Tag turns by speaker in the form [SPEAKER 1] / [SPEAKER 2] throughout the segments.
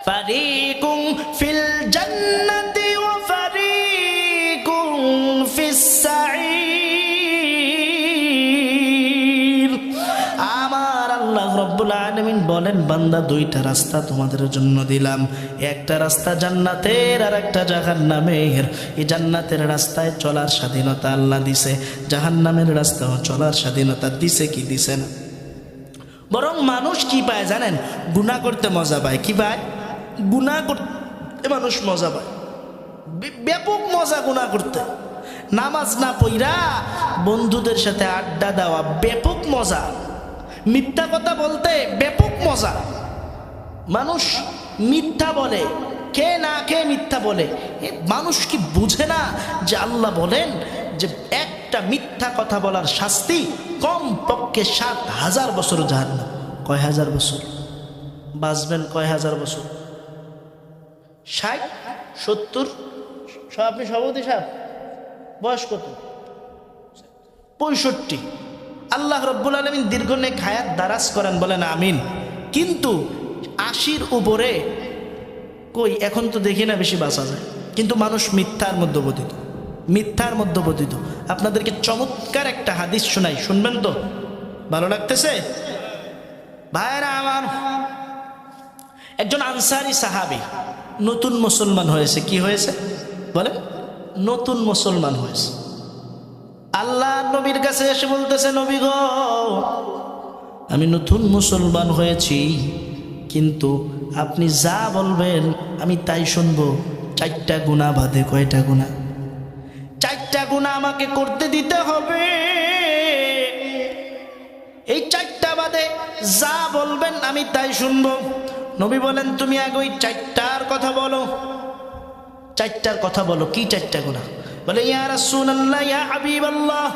[SPEAKER 1] ফারিকুম feel জান্নাতি ওয়া ফারিকুম ফিস সাঈর। আমার আল্লাহ রব্বুল আলামিন বলেন, বান্দা দুইটা রাস্তা তোমাদের জন্য দিলাম, একটা রাস্তা জান্নাতের আর একটা জাহান্নামের। এই জান্নাতের রাস্তায় চলার স্বাধীনতা আল্লাহ দিছে, জাহান্নামের রাস্তাও চলার স্বাধীনতা দিছে কি দিছে না। বরং মানুষ কি পায় জানেন? গুনাহ করতে মজা পায়। কি পায়? গুনাহ করতে মানুষ মজা পায়, ব্যাপক মজা গুনাহ করতে। নামাজ না পইরা বন্ধুদের সাথে আড্ডা দেওয়া ব্যাপক মজা, মিথ্যা কথা বলতে ব্যাপক মজা। মানুষ মিথ্যা বলে, কে না কে মিথ্যা বলে। মানুষ কি বুঝে না যে আল্লাহ বলেন যে একটা মিথ্যা কথা বলার শাস্তি কম পক্ষে ৭,০০০ বছর জাহান্নাম। কয় হাজার বছর বাঁচবেন? কয় হাজার বছর? ৬০, ৭০? আপনি সভাপতি সাহেব বয়স কত? ৬৫। আল্লাহ রব্বুল আলামিন দীর্ঘ নেক হায়াত দারাজ করেন, বলেন আমিন। কিন্তু ৮০-র উপরে কই এখন তো দেখি না বেশি বাঁচা যায়। কিন্তু মানুষ মিথ্যার মধ্যে পতিত, মিথ্যার মধ্যে পতিত। আপনাদেরকে চমৎকার একটা হাদিস শোনাই, শুনবেন তো? ভালো লাগতেছে ভাইরা আমার? একজন আনসারি সাহাবী নতুন মুসলমান হয়েছে। কি হয়েছে বলেন? নতুন মুসলমান হয়েছে। আল্লাহ নবীর কাছে এসে বলতেছে, নবী গো, আমি নতুন মুসলমান হয়েছি, কিন্তু আপনি যা বলবেন আমি তাই শুনবো। ৪টা গুনাহ বাদে। কয়টা গুনাহ? ৪টা গুনাহ আমাকে করতে দিতে হবে। এই ৪টা বাদে যা বলবেন আমি তাই শুনবো। নবী বলেন, তুমি আগে ওই ৪টার কথা বলো। ৪টার কথা বলো। কি ৪টা গুনাহ? বলে, ইয়া রাসূলুল্লাহ, ইয়া হাবিবাল্লাহ,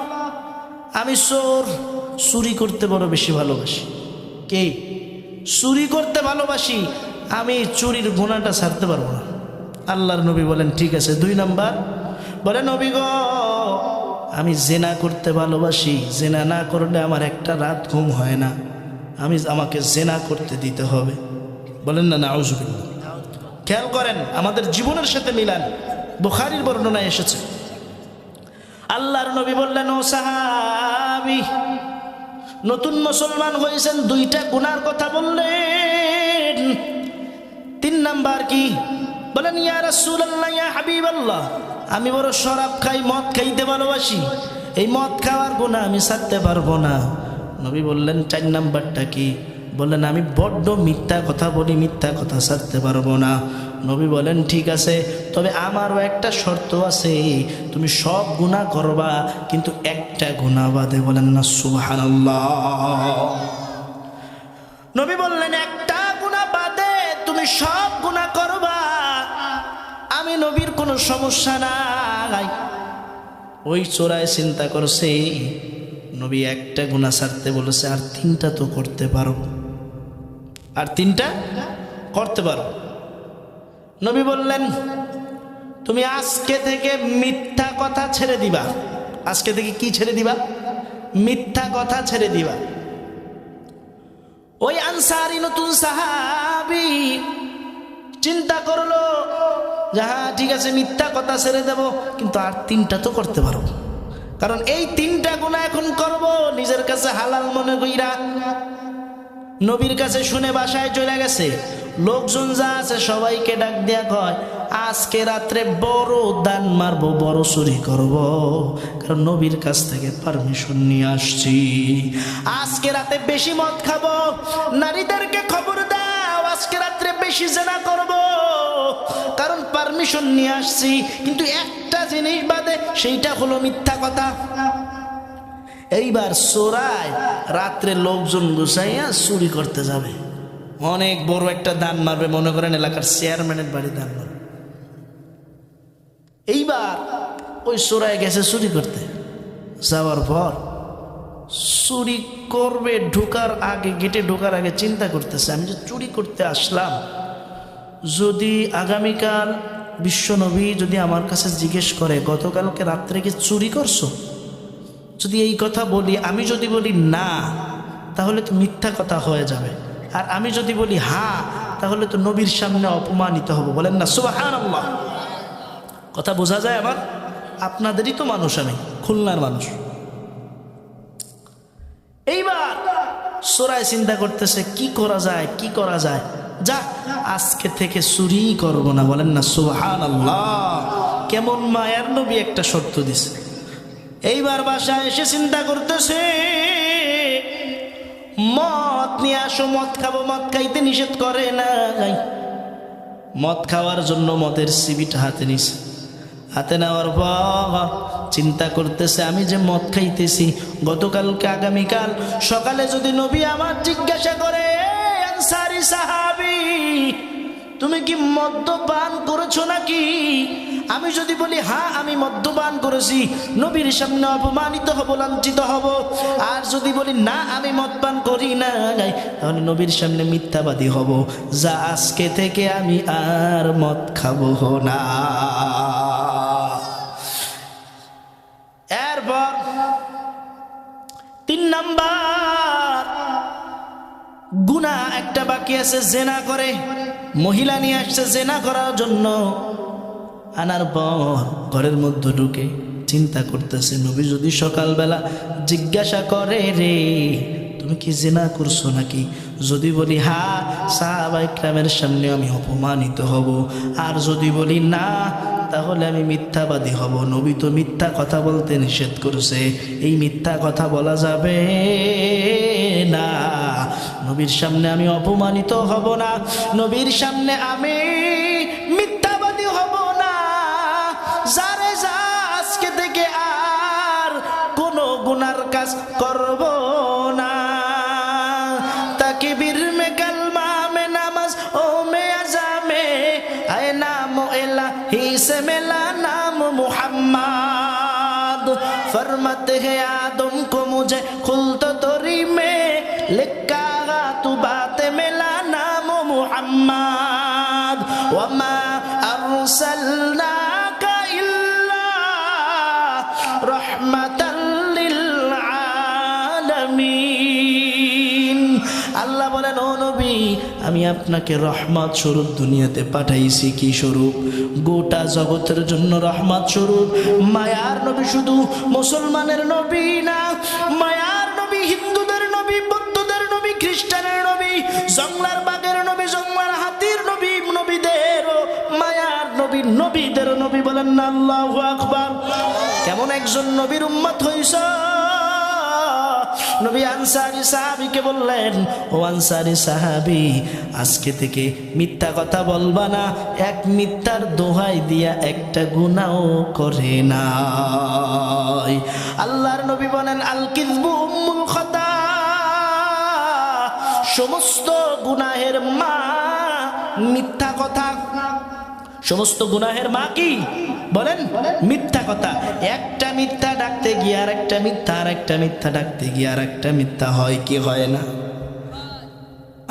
[SPEAKER 1] আমি চুরি করতে বড় বেশি ভালোবাসি। কে? চুরি করতে ভালোবাসি, আমি চুরির গুনাহটা ছাড়তে পারবো না। আল্লাহর নবী বলেন, ঠিক আছে। ২ নাম্বার বলে, নবী গো, আমি জেনা করতে ভালোবাসি, জেনা না করলে আমার একটা রাত ঘুম হয় না, আমাকে জেনা করতে দিতে হবে। বলেন না নাউজুবিল্লাহ। খেয়াল করেন, আমাদের জীবনের সাথে মিলান। বুখারীর বর্ণনায় এসেছে, আল্লাহর নবী বললেন, ও সাহাবী, নতুন মুসলমান হয়েছেন, 2টা গুনার কথা বললেন। 3 নাম্বার কি? বলেন, ইয়া রাসূলুল্লাহ, ইয়া হাবিবাল্লাহ, আমি বড় শরাব খাই, মদ খাইতে ভালোবাসি, এই মদ খাওয়ার গুনাহ আমি ছাড়তে পারবো না। নবী বললেন, 4 নাম্বারটা কি? বললেন, আমি বড্ড মিথ্যা কথা বলি, মিথ্যা কথা ছাড়তে পারবো না। নবী বলেন, ঠিক আছে, তবে আমারও একটা শর্ত আছে, তুমি সব গুনাহ করবা, কিন্তু একটা গুনাহ বাদে। বলেন না সুবহানাল্লাহ। নবী বললেন, একটা গুনাহ বাদে তুমি সব গুনাহ করবা, আমি নবীর কোনো সমস্যা নাই। ওই চোরায় চিন্তা করছে, নবী একটা গুনাহ ছাড়তে বলেছে, আর 3টা তো করতে পারো, আর 3টা করতে পারো। নবী বললেন, তুমি আজকে থেকে মিথ্যা কথা ছেড়ে দিবা। আজকে থেকে কি ছেড়ে দিবা? মিথ্যা কথা ছেড়ে দিবা। ওই আনসারী নতুন সাহাবী চিন্তা করলো, হ্যাঁ ঠিক আছে, মিথ্যা কথা ছেড়ে দেব, কিন্তু আর 3টা তো করতে পারো। কারণ এই 3টা গুনাহ এখন করব নিজের কাছে হালাল মনে কইরা। নবীর কাছে শুনে বাসায় চলে গেছে। লোকজন যা আছে সবাইকে ডাক দিয়া কয়, আজকে রাত্রে বড় দান মারবো, বড় চুরি করব, কারণ নবীর কাছ থেকে পারমিশন নিয়ে আসছি। আজকে রাতে বেশি মদ খাবো, নারীদেরকে খবর দাও, আজকে রাত্রে বেশি জেনা করব, কারণ পারমিশন নিয়ে আসছি। কিন্তু একটা জিনিস বাদে, সেইটা হলো মিথ্যা কথা। এইবার চোরায় রাত্রে লোকজন গুছাইয়া চুরি করতে যাবে, অনেক বড় একটা দান মারবে, মনে করেন এলাকার চেয়ারম্যানের বাড়ি দান মারবে। এইবার ওই চোরায় গেছে চুরি করতে, যাওয়ার পর চুরি করবে, ঢোকার আগে, গেটে ঢোকার আগে চিন্তা করতেছে, আমি যে চুরি করতে আসলাম, যদি আগামীকাল বিশ্বনবী যদি আমার কাছে জিজ্ঞেস করে গতকালকে রাত্রে কি চুরি করছো, যদি এই কথা বলি, আমি যদি বলি না, তাহলে তো মিথ্যা কথা হয়ে যাবে। আর আমি যদি বলি হ্যাঁ, তাহলে তো নবীর সামনে অপমানিত হব। বলেন না সুবহানাল্লাহ। কথা বোঝা যায় আমার? আপনাদেরই তো মানুষ, আমি খুলনার মানুষ। এইবার সোরায় চিন্তা করতেছে কি করা যায়, কি করা যায়। যা, আজকে থেকে চুরি করব না। বলেন না সুবহানাল্লাহ। কেমন মায়ার নবী একটা শর্ত দিছে। এইবার বাসায় এসে চিন্তা করতেছে মদ নিয়ে আসো, মদ খাবো। মদ খাইতে নিষেধ করে না, মদ খাওয়ার জন্য মদের সিবিটা হাতে নিছে। হাতে নেওয়ার পর চিন্তা করতেছে আমি যে মদ খাইতেছি, গতকালকে আগামীকাল সকালে যদি নবী আমার জিজ্ঞাসা করে আনসারী সাহাবী তুমি কি মদ্যপান করেছো নাকি, আমি যদি বলি হ্যাঁ আমি মদ্যপান করেছি, নবীর সামনে অপমানিত হব, লাঞ্ছিত হব। আর যদি বলি না আমি মদ পান করি না, তাহলে নবীর সামনে মিথ্যাবাদী হব। যা, আজকে থেকে আমি আর মদ খাবো না। এরপর 3 নাম্বার গুনাহ একটা বাকি আছে, জেনা করে। মহিলা নিয়ে আসছে জেনা করার জন্য। আনার পর ঘরের মধ্যে ঢুকে চিন্তা করতেছে নবী যদি সকালবেলা জিজ্ঞাসা করে রে তুমি কি জেনা করছো নাকি, যদি বলি হ্যাঁ সাহাবায়ে কেরামের সামনে আমি অপমানিত হব। আর যদি বলি না তাহলে আমি মিথ্যাবাদী হব। নবী তো মিথ্যা কথা বলতে নিষেধ করেছে, এই মিথ্যা কথা বলা যাবে না। নবীর সামনে আমি অপমানিত হব না, নবীর সামনে আমি মিথ্যাবাদী হব না। যারে যা, আজকে থেকে আর কোনো গুনার কাজ করব না। তাকবীর মে কালমা মে নামাজ ও মে আযা মে আয় নাম ইলাহি से मिला नाम मुहम्मद, फरमाते हैं आदम को मुझे खुल्द तोरी में लिखा तू बात मिला नाम मुहम्मद, वमा अरसलनाका इल्ला रहमतल लिल आलमीन। আল্লাহ বলেন ও নবী আমি আপনাকে রহমত স্বরূপ দুনিয়াতে পাঠাইছি। কি স্বরূপ? গোটা জগতের জন্য রহমত স্বরূপ। মায়ার নবী শুধু মুসলমানের নবী না, মায়ার নবী হিন্দুদের নবী, বৌদ্ধদের নবী, খ্রিস্টানের নবী, জংলার বাঘের নবী, জংলার হাতির নবী, নবীদের মায়ার নবী, নবীদের নবী। বলেন না আল্লাহু আকবার। কেমন একজন নবীর উম্মত হইছ। নবী আনসারী সাহাবীকে বললেন ও আনসারী সাহাবী আজকে থেকে মিথ্যা কথা বলবা না, এক মিথ্যার দোহাই দিয়া একটা গুনাহও করে না। আল্লাহর নবী বলেন আল কিযবু উম্মুল খাতা, সমস্ত গুনাহের মা মিথ্যা কথা। সমস্ত গুনাহের মা কি বলেন? মিথ্যা কথা। একটা মিথ্যা ডাকতে গিয়ে আর একটা মিথ্যা, আর একটা মিথ্যা ডাকতে গিয়ে আর একটা মিথ্যা হয় কি হয় না?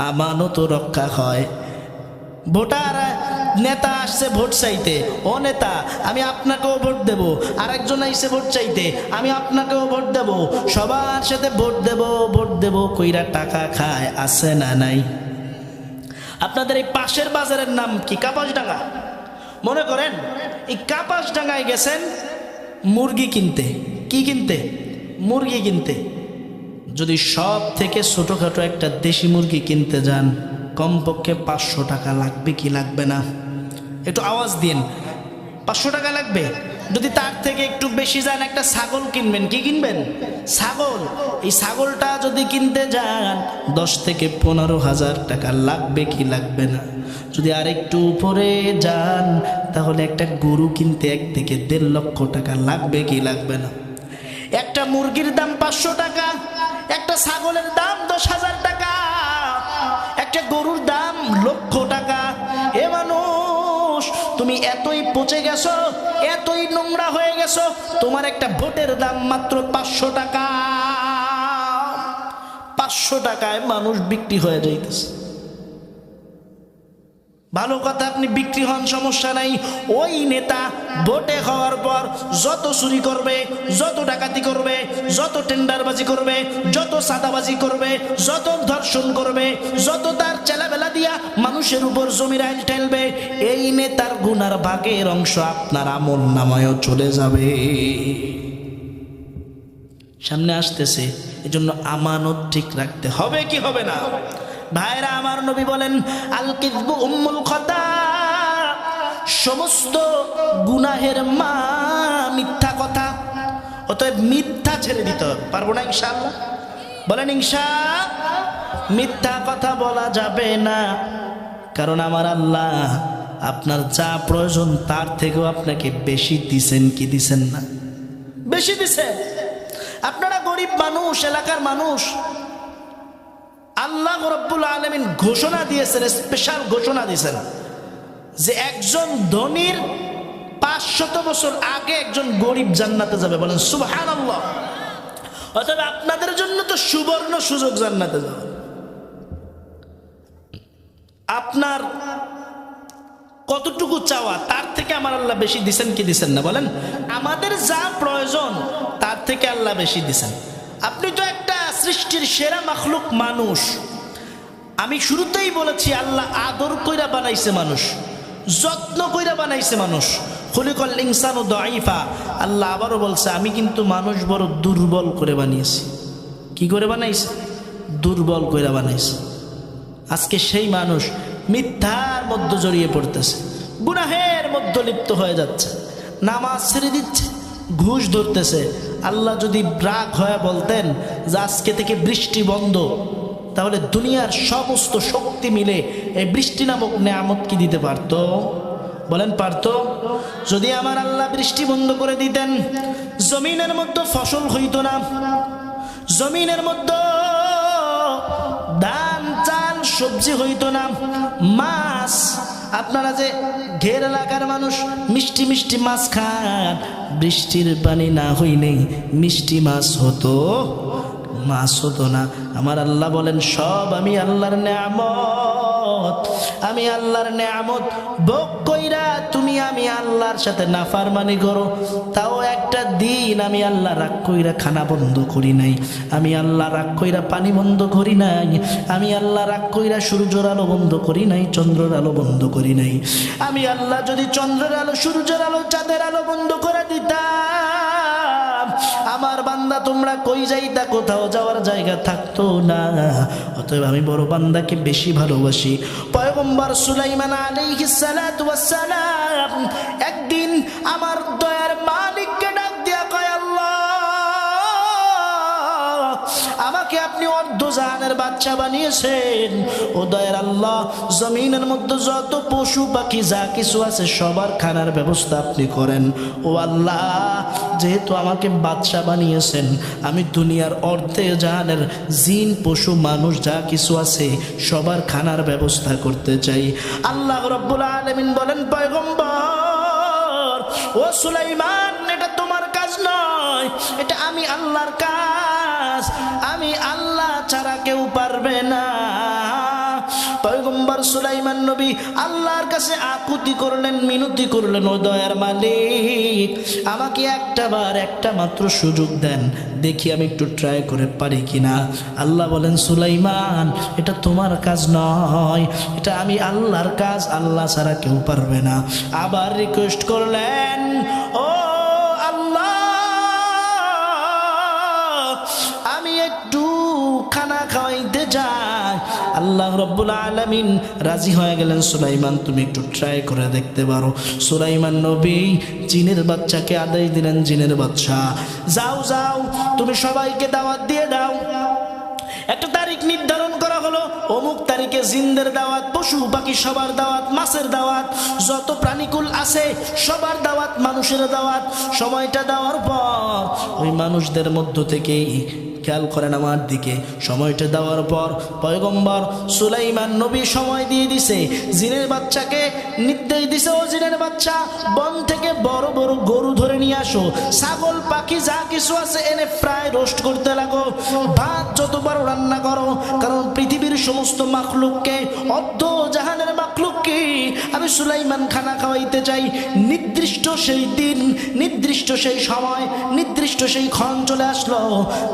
[SPEAKER 1] আমানত রক্ষা হয়। ভোটার নেতা আসছে ভোট চাইতে, ও নেতা আমি আপনাকেও ভোট দেব, আরেকজন আইছে ভোট চাইতে আমি আপনাকেও ভোট দেব, সবার সাথে ভোট দেব ভোট দেব কইরা টাকা খায়, আছে না নাই? আপনাদের এই পাশের বাজারের নাম কি? কাপাসডাঙ্গা। মনে করেন এই কাপাসডাঙ্গায় গেছেন মুরগি কিনতে। কি কিনতে? মুরগি কিনতে। যদি সব থেকে ছোটখাটো একটা দেশি মুরগি কিনতে যান কমপক্ষে 500 টাকা লাগবে কি লাগবে না? একটু আওয়াজ দিন। 500 টাকা লাগবে। যদি তার থেকে একটু বেশি যান একটা ছাগল কিনবেন। কি কিনবেন? ছাগল। এই ছাগলটা যদি কিনতে যান 10 থেকে 15,000 টাকা লাগবে কি লাগবে না? যদি আরেকটু উপরে যান তাহলে একটা গরু কিনতে 1 থেকে 1.5 লক্ষ টাকা লাগবে কি লাগবে না? একটা মুরগির দাম 500 টাকা, একটা ছাগলের দাম 10,000 টাকা, একটা গরুর দাম লক্ষ টাকা। এ মানুষ তুমি এতই পচে গেছো, এতই নোংরা হয়ে গেছো, তোমার একটা ভোটের দাম মাত্র 500 টাকা। 500 টাকায় মানুষ বিক্রি হয়ে যাইতেছে। ভালো কথা, আপনি বিক্রি হন, সমস্যা নাই। ওই নেতা ভোটে হওয়ার পর যত চুরি করবে, যত ডাকাতি করবে, যত টেন্ডারবাজি করবে, যত সাদাবাজি করবে, যত ধর্ষণ করবে, যত তার চেলাবেলা দিয়া মানুষের উপর জমির আইল ঠেলবে, এই নেতার গুনার ভাগের অংশ আপনার আমল নামায়ও চলে যাবে। সামনে আসতেছে, এজন্য আমানত ঠিক রাখতে হবে কি হবে না? ভাইরা আমার, নবী বলেন আল কিযবু উম্মুল খাতা, সমস্ত গুনাহের মা মিথ্যা কথা। অতএব মিথ্যা ছেড়ে দিতে হবে। পারবো না ইনশাআল্লাহ? বলেন ইনশাআল্লাহ। মিথ্যা কথা বলা যাবে না, কারণ আমার আল্লাহ আপনার যা প্রয়োজন তার থেকেও আপনাকে বেশি দিছেন কি দিছেন না? বেশি দিছেন। আপনারা গরিব মানুষ, এলাকার মানুষ, আল্লাহ রাব্বুল আলামিন ঘোষণা দিয়েছেন, স্পেশাল ঘোষণা দিয়েছেন যে একজন ধনীর 500 বছর আগে একজন গরিব জান্নাতে যাবে। বলেন সুবহানাল্লাহ। অতএব আপনাদের জন্য তো সুবর্ণ সুযোগ জান্নাতে যাবে। আপনার কতটুকু চাওয়া তার থেকে আমার আল্লাহ বেশি দিছেন কি দিছেন না? বলেন। আমাদের যা প্রয়োজন তার থেকে আল্লাহ বেশি দিছেন। আপনি তো একটা সৃষ্টির সেরা মাখলুক মানুষ। আমি শুরুতেই বলেছি আল্লাহ আদর কইরা বানাইছে মানুষ, যত্ন কইরা বানাইছে মানুষ। খুলিকাল ইনসানু দাঈফা। আল্লাহ আবারও বলছে আমি কিন্তু মানুষ বড় দুর্বল করে বানিয়েছি। কি করে বানাইছে? দুর্বল কইরা বানাইছে। আজকে সেই মানুষ মিথ্যার মধ্যে জড়িয়ে পড়তেছে, গুনাহের মধ্যে লিপ্ত হয়ে যাচ্ছে, নামাজ ছেড়ে দিচ্ছে, ঘুষ ধরতেছে। আল্লাহ যদি রাগ হয়ে বলতেন যে আজকে থেকে বৃষ্টি বন্ধ, তাহলে দুনিয়ার সমস্ত শক্তি মিলে এই বৃষ্টি নামক নেয়ামত কি দিতে পারতো? বলেন পারতো? যদি আমার আল্লাহ বৃষ্টি বন্ধ করে দিতেন, জমিনের মধ্যে ফসল হইতো না, জমিনের মধ্যে ধান চাল সবজি হইতো না, মাছ, আপনারা যে ঘের এলাকার মানুষ মিষ্টি মিষ্টি মাছ খান, বৃষ্টির পানি না হইলেই মিষ্টি মাছ হতো? মাছ হতো না। আমার আল্লাহ বলেন সব আমি আল্লাহর নেয়ামত, আমি আল্লাহর নেয়ামত ভোগ কইরা তুমি আমি আল্লাহর সাথে নাফরমানি করো, তাও একটা দিন আমি আল্লাহ রাগ কইরা খানা বন্ধ করি নাই, আমি আল্লাহ রাগ কইরা পানি বন্ধ করি নাই, আমি আল্লাহ রাগ কইরা সূর্যের আলো বন্ধ করি নাই, চন্দ্রের আলো বন্ধ করি নাই। আমি আল্লাহ যদি চন্দ্রের আলো, সূর্যের আলো, চাঁদের আলো বন্ধ করে দিতাম, আমার বান্দা তোমরা কই যাইতা, কোথাও যাওয়ার জায়গা থাকতো না। অতএব আমি বড় বান্দাকে বেশি ভালোবাসি। পয়গম্বর সুলাইমান আলাইহিস সালাতু ওয়াস সালাম একদিন আমার দয়ার মালিককে ডাক দিয়া কয়, আল্লাহ আমাকে আপনি অর্ধজাহানের বাদশা বানিয়েছেন, ও দয়ার আল্লাহ জমিনের মধ্যে যত পশু পাখি যা কিছু আছে সবার খানার ব্যবস্থা আপনি করেন। ও আল্লাহ, যেহেতু আমাকে বাদশা বানিয়েছেন, আমি দুনিয়ার অর্ধজাহানের জিন পশু মানুষ যা কিছু আছে সবার খানার ব্যবস্থা করতে চাই। আল্লাহ রাব্বুল আলামিন বলেন, পয়গম্বর ও সুলাইমান, এটা তোমার কাজ নয়, এটা আমি আল্লাহর কাজ, আমি আল্লাহ ছাড়া কেউ পারবে না। পয়গম্বর সুলাইমান নবী আল্লাহর কাছে আকুতি করলেন, মিনতি করলেন, ও দয়ার মালিক আমাকে একটা মাত্র সুযোগ দেন, দেখি আমি একটু ট্রাই করে পারি কিনা। আল্লাহ বলেন, সুলাইমান এটা তোমার কাজ নয়, এটা আমি আল্লাহর কাজ, আল্লাহ ছাড়া কেউ পারবে না। আবার রিকোয়েস্ট করলেন, ও আল্লাহ আমি একটু খানা খাওয়াইতে যাই। আল্লাহ রাব্বুল আলামিন রাজি হয়ে গেলেন, সুলাইমান তুমি একটু ট্রাই করে দেখতে পারো। সুলাইমান নবী জিনের বাচ্চাকে আদেশ দিলেন, জিনের বাচ্চা যাও যাও তুমি সবাইকে দাওয়াত দিয়ে দাও। একটা তারিখ নির্ধারণ করা হলো, অমুক তারিখে জিনদের দাওয়াত, পশু পাখি সবার দাওয়াত, মাছের দাওয়াত, যত প্রাণীকুল আছে সবার দাওয়াত, মানুষের দাওয়াত। সময়টা দেওয়ার পর ওই মানুষদের মধ্য থেকেই, খেয়াল করেন আমার দিকে, সময়টা দেওয়ার পর পয়গম্বর সুলাইমান নবী সময় দিয়ে দিছে, জিনের বাচ্চাকে নির্দেশ দিছে, ও জিনের বাচ্চা বন থেকে বড় বড় গরু ধরে নিয়ে আসো, ছাগল পাখি যা কিছু আছে এনে ফ্রাই রোস্ট করতে লাগো, ভাত যত বড় রান্না করো, কারণ পৃথিবীর সমস্ত মাখলুককে, অর্ধ জাহানের মাখলুককে আমি সুলাইমান খানা খাওয়াইতে চাই। নির্দিষ্ট সেই দিন, নির্দিষ্ট সেই সময়, নির্দিষ্ট সেই ক্ষণ চলে আসলো।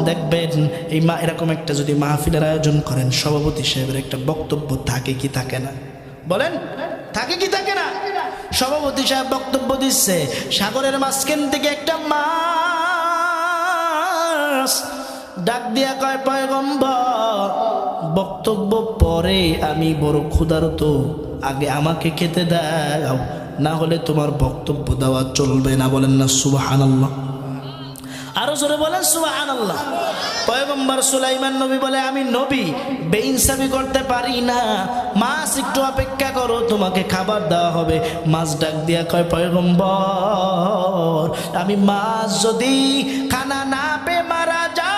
[SPEAKER 1] দেখবেন এই এরকম একটা যদি মাহফিলের আয়োজন করেন, সভাপতি সাহেবের একটা বক্তব্য থাকে কি থাকে না? বলেন, থাকে কি থাকে না? সভাপতি সাহেব বক্তব্য দিচ্ছে, সাগরের মাঝখান থেকে একটা মাছ ডাক দিয়া কয়, পয়গম্বর বক্তব্য পরে, আমি বড় ক্ষুধার্ত, আগে আমাকে খেতে দাও, না হলে তোমার বক্তব্য দেওয়া চলবে না। বলেন না সুবহানাল্লাহ? আরো জোরে বলেন সুবহানাল্লাহ। পয়গম্বর সুলাইমান নবী বলে, আমি নবী, বেইনসাফি করতে পারি না, মাছ একটু অপেক্ষা করো, তোমাকে খাবার দেওয়া হবে। মাছ ডাক দিয়া কয়, পয়গম্বর আমি মাছ যদি খানা না পেয়ে মারা যায়,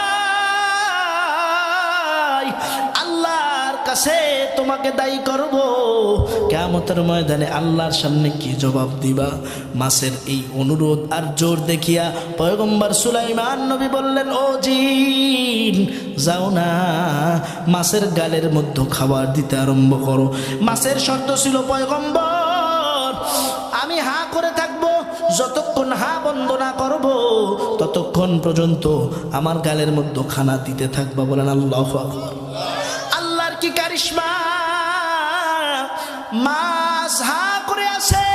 [SPEAKER 1] আল্লাহর কাছে তোমাকে দায়ী করব। কিয়ামতের ময়দানে আল্লাহর সামনে কি জবাব দিবা? মাছের এই অনুরোধ আর জোর দেখিয়া পয়গম্বর সুলাইমান নবী বললেন, ও জিন, যাও না, মাছের গালের মধ্যে খাবার দিতে আরম্ভ করো। মাছের শর্ত ছিল, পয়গম্বর আমি হা করে থাকবো, যতক্ষণ হা বন্ধ না করব ততক্ষণ পর্যন্ত আমার গালের মধ্যে খানা দিতে থাকবা। বলেন আল্লাহু আকবার। আল্লাহর কি কারিশমা! মাছ হা করে আছে,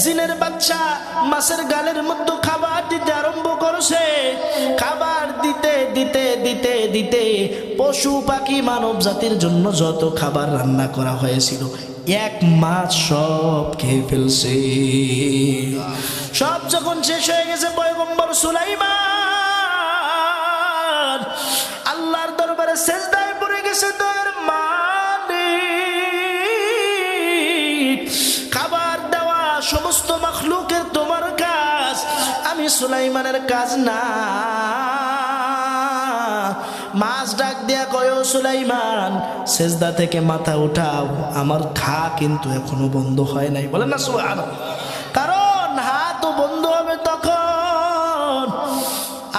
[SPEAKER 1] জিনের বাচ্চা মাছের গালের মধ্যে খাবার দিতে আরম্ভ করেছে। খাবার দিতে দিতে দিতে দিতে পশু পাখি মানব জাতির জন্য যত খাবার রান্না করা হয়েছিল, এক মাছ সব খেয়ে ফেলছে। সব যখন শেষ হয়ে গেছে, পয়গম্বর সুলাইমান আল্লাহর দরবারে সেজদায় পড়ে গেছে। দয়ার মালিক, খাবার দেওয়া সমস্ত মাখলুকের তোমার কাজ, আমি সুলাইমানের কাজ না। মাছ ডাক দিয়া কয়, ও সুলাইমান, সেজদা থেকে মাথা উঠাও, আমার খা কিন্তু এখনো বন্ধ হয় নাই। বলেন না সুবহানাল্লাহ? কারণ হাত বন্ধ হবে তখন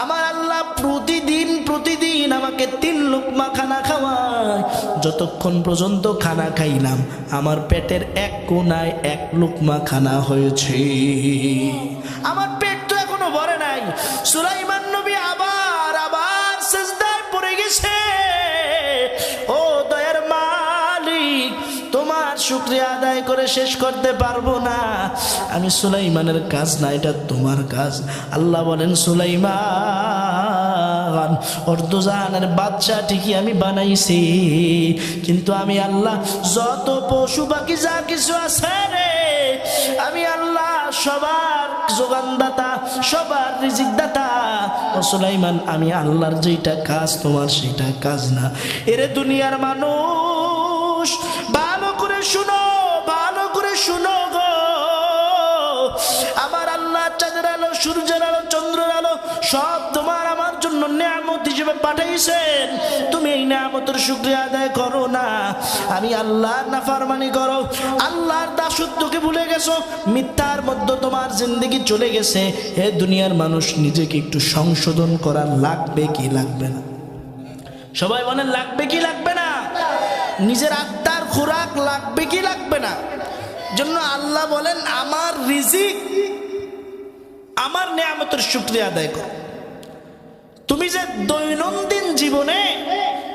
[SPEAKER 1] আমার আল্লাহ প্রতিদিন প্রতিদিন আমাকে 3 লোকমা খানা খাওয়ায়। যতক্ষণ পর্যন্ত খানা খাইলাম, আমার পেটের এক কোনায় 1 লোকমা খানা হয়েছে, আমার পেট তো এখনো ভরে নাই। সুলাইমান নবী আবার আবার সেজদায় পড়ে গেছে। ও দয়ার মালিক, তোমার শুকরিয়া আদায় করে শেষ করতে পারবো না, আমি সুলাইমানের কাজ না, এটা তোমার কাজ। আল্লাহ বলেন, সুলাইমান অর্ধজানের বাচ্চা ঠিকই আমি বানাইছি, কিন্তু আমি আল্লাহ যত পশু পাখি যা কিছু আছে রে, আমি আল্লাহ সবার যোগানদাতা, সবার রিজিক দাতা। ও সুলাইমান, আমি আল্লাহর যেটা কাজ তোমার সেটা কাজ না। এরে দুনিয়ার মানুষ, ভালো করে শুনো, ভালো করে শুনো গো। আমার আল্লাহ চাঁদের আলো, সূর্যের আলো, চন্দ্রের আলো সব তোমার আমার জন্য নিয়ামত হিসেবে পাঠাইছেন। তুমি এই নিয়ামতের শুকরিয়া আদায় করো না, আমি আল্লাহর নাফরমানি করো, আল্লাহর দাসত্বকে ভুলে গেছো, মিথ্যার মধ্যে তোমার জিন্দেগি চলে গেছে। হে দুনিয়ার মানুষ, নিজেকে একটু সংশোধন করা লাগবে কি লাগবে না? সবাই বলেন, লাগবে কি লাগবে না? নিজের আত্মার খোরাক লাগবে কি লাগবে না? জন্য আল্লাহ বলেন, আমার রিজিক, আমার নিয়ামতের শুকরিয়া আদায় করো। তুমি যে দৈনন্দিন জীবনে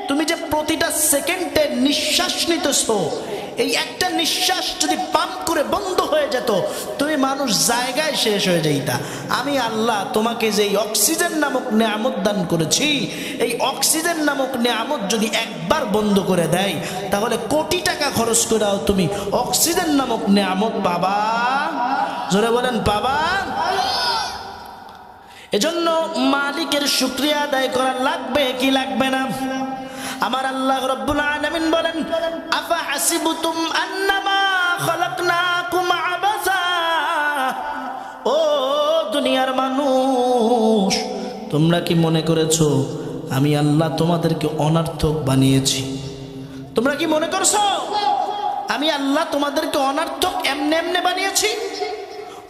[SPEAKER 1] তুমি যে প্রতিটা সেকেন্ডে নিঃশ্বাস নিতেছো, এই একটা নিঃশ্বাস যদি পাম্প করে বন্ধ হয়ে যেত, তুমি মানুষ জায়গায় শেষ হয়ে যাইতা। আমি আল্লাহ তোমাকে যে অক্সিজেন নামক নিয়ামত দান করেছি, এই অক্সিজেন নামক নিয়ামত যদি একবার বন্ধ করে দেয়, তাহলে কোটি টাকা খরচ করেও তুমি অক্সিজেন নামক নিয়ামত পাবা। জোরে বলেন, পাবা। এজন্য মালিকের শুকরিয়া আদায় করা লাগবে কি লাগবে না? আমার আল্লাহ রাব্বুল আলামিন বলেন, আফা হাসিবতুম আন্নামা খালাকনাকুম আবাসা। ও দুনিয়ার মানুষ, তোমরা কি মনে করেছো আমি আল্লাহ তোমাদেরকে অনর্থক বানিয়েছি? তোমরা কি মনে করছো আমি আল্লাহ তোমাদেরকে অনর্থক এমনে এমনে বানিয়েছি?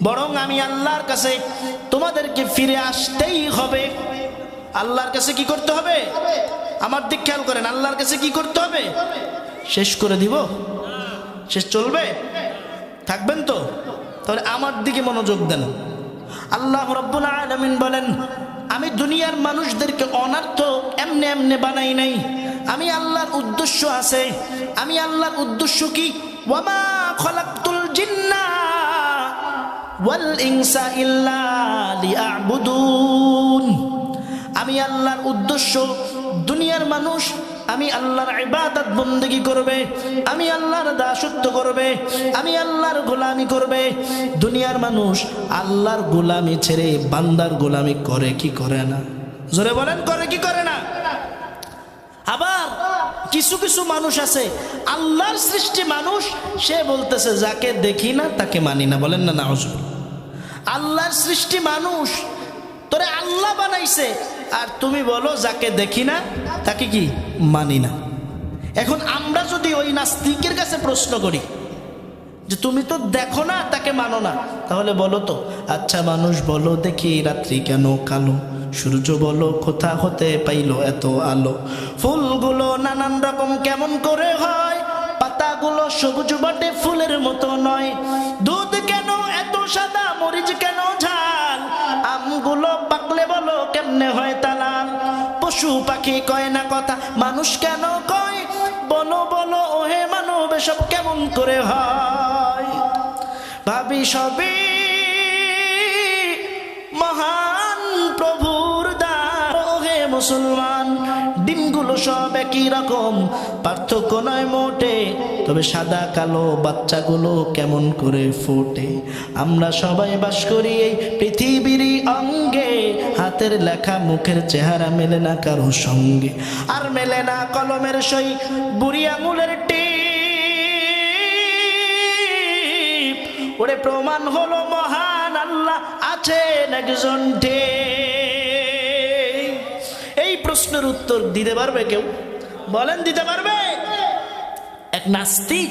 [SPEAKER 1] বরং আমি আল্লাহর কাছে তোমাদেরকে ফিরে আসতেই হবে। আল্লাহর কাছে কি করতে হবে? আমার দিক খেয়াল করেন, আল্লাহর কাছে কি করতে হবে? শেষ করে দিব? শেষ চলবে? থাকবেন তো? তাহলে আমার দিকে মনোযোগ দেন। আল্লাহ রাব্বুল আলামিন বলেন, আমি দুনিয়ার মানুষদেরকে অনার্থ এমনে এমনে বানাই নাই। আমি আল্লাহর উদ্দেশ্য আছে। আমি আল্লাহর উদ্দেশ্য কি? ওয়ামা খলাকতুল জিন্না ওয়াল ইনসা ইল্লা লিয়াবুদুন। আমি আল্লাহর উদ্দেশ্য, দুনিয়ার মানুষ আমি আল্লাহর ইবাদত বন্দেগী করবে, আমি আল্লাহর দাসত্ব করবে, আমি আল্লাহর গোলামি করবে। দুনিয়ার মানুষ আল্লাহর গোলামি ছেড়ে বান্দার গোলামি করে কি করে না? জোরে বলেন, করে কি করে না? আবার কিছু কিছু মানুষ আছে, আল্লাহর সৃষ্টি মানুষ, সে বলতেছে যাকে দেখি না তাকে মানি না। বলেন না নাউজুবিল্লাহ। আল্লাহর সৃষ্টি মানুষ, তোরে আল্লাহ বানাইছে, আর তুমি বলো যাকে দেখি না তাকে কি মানি না। এখন আমরা যদি ওই নাস্তিকের কাছে প্রশ্ন করি যে তুমি তো দেখো না তাকে মানো না, তাহলে বলো তো, আচ্ছা মানুষ বলো দেখি রাত্রি কেন কালো, সূর্য বলো কোথা হতে পাইলো এত আলো, ফুলগুলো নানান রকম কেমন করে হয়, পাতাগুলো সবুজ বটে ফুলের মতো নয়, দুধ কেন এত সাদা, মরিচ কেন ঝাল, আমগুলো পাকলে বলো কেমনে হয় তালাল, পশু পাখি কয় না কথা, মানুষ কেন কয়, বলো বলো ওহে মানব এসব কেমন করে হয়। ভাবি সবই মহান প্রভুর দান, ওহে মুসলমান, দিনগুলো সব একই রকম, পার্থক্য নয় মোটে, তবে সাদা কালো বাচ্চাগুলো কেমন করে ফোটে। আমরা সবাই বাস করি এই পৃথিবীর অঙ্গে, হাতের লেখা মুখের চেহারা মেলে না কারো সঙ্গে, আর মেলে না কলমের সই বুড়ি আঙুলের টিপ। ওরে প্রমাণ হলো মহান আল্লাহ আছেন একজন ঠিক। এই প্রশ্নের উত্তর দিতে পারবে কেউ? বলেন, দিতে পারবে? এক নাস্তিক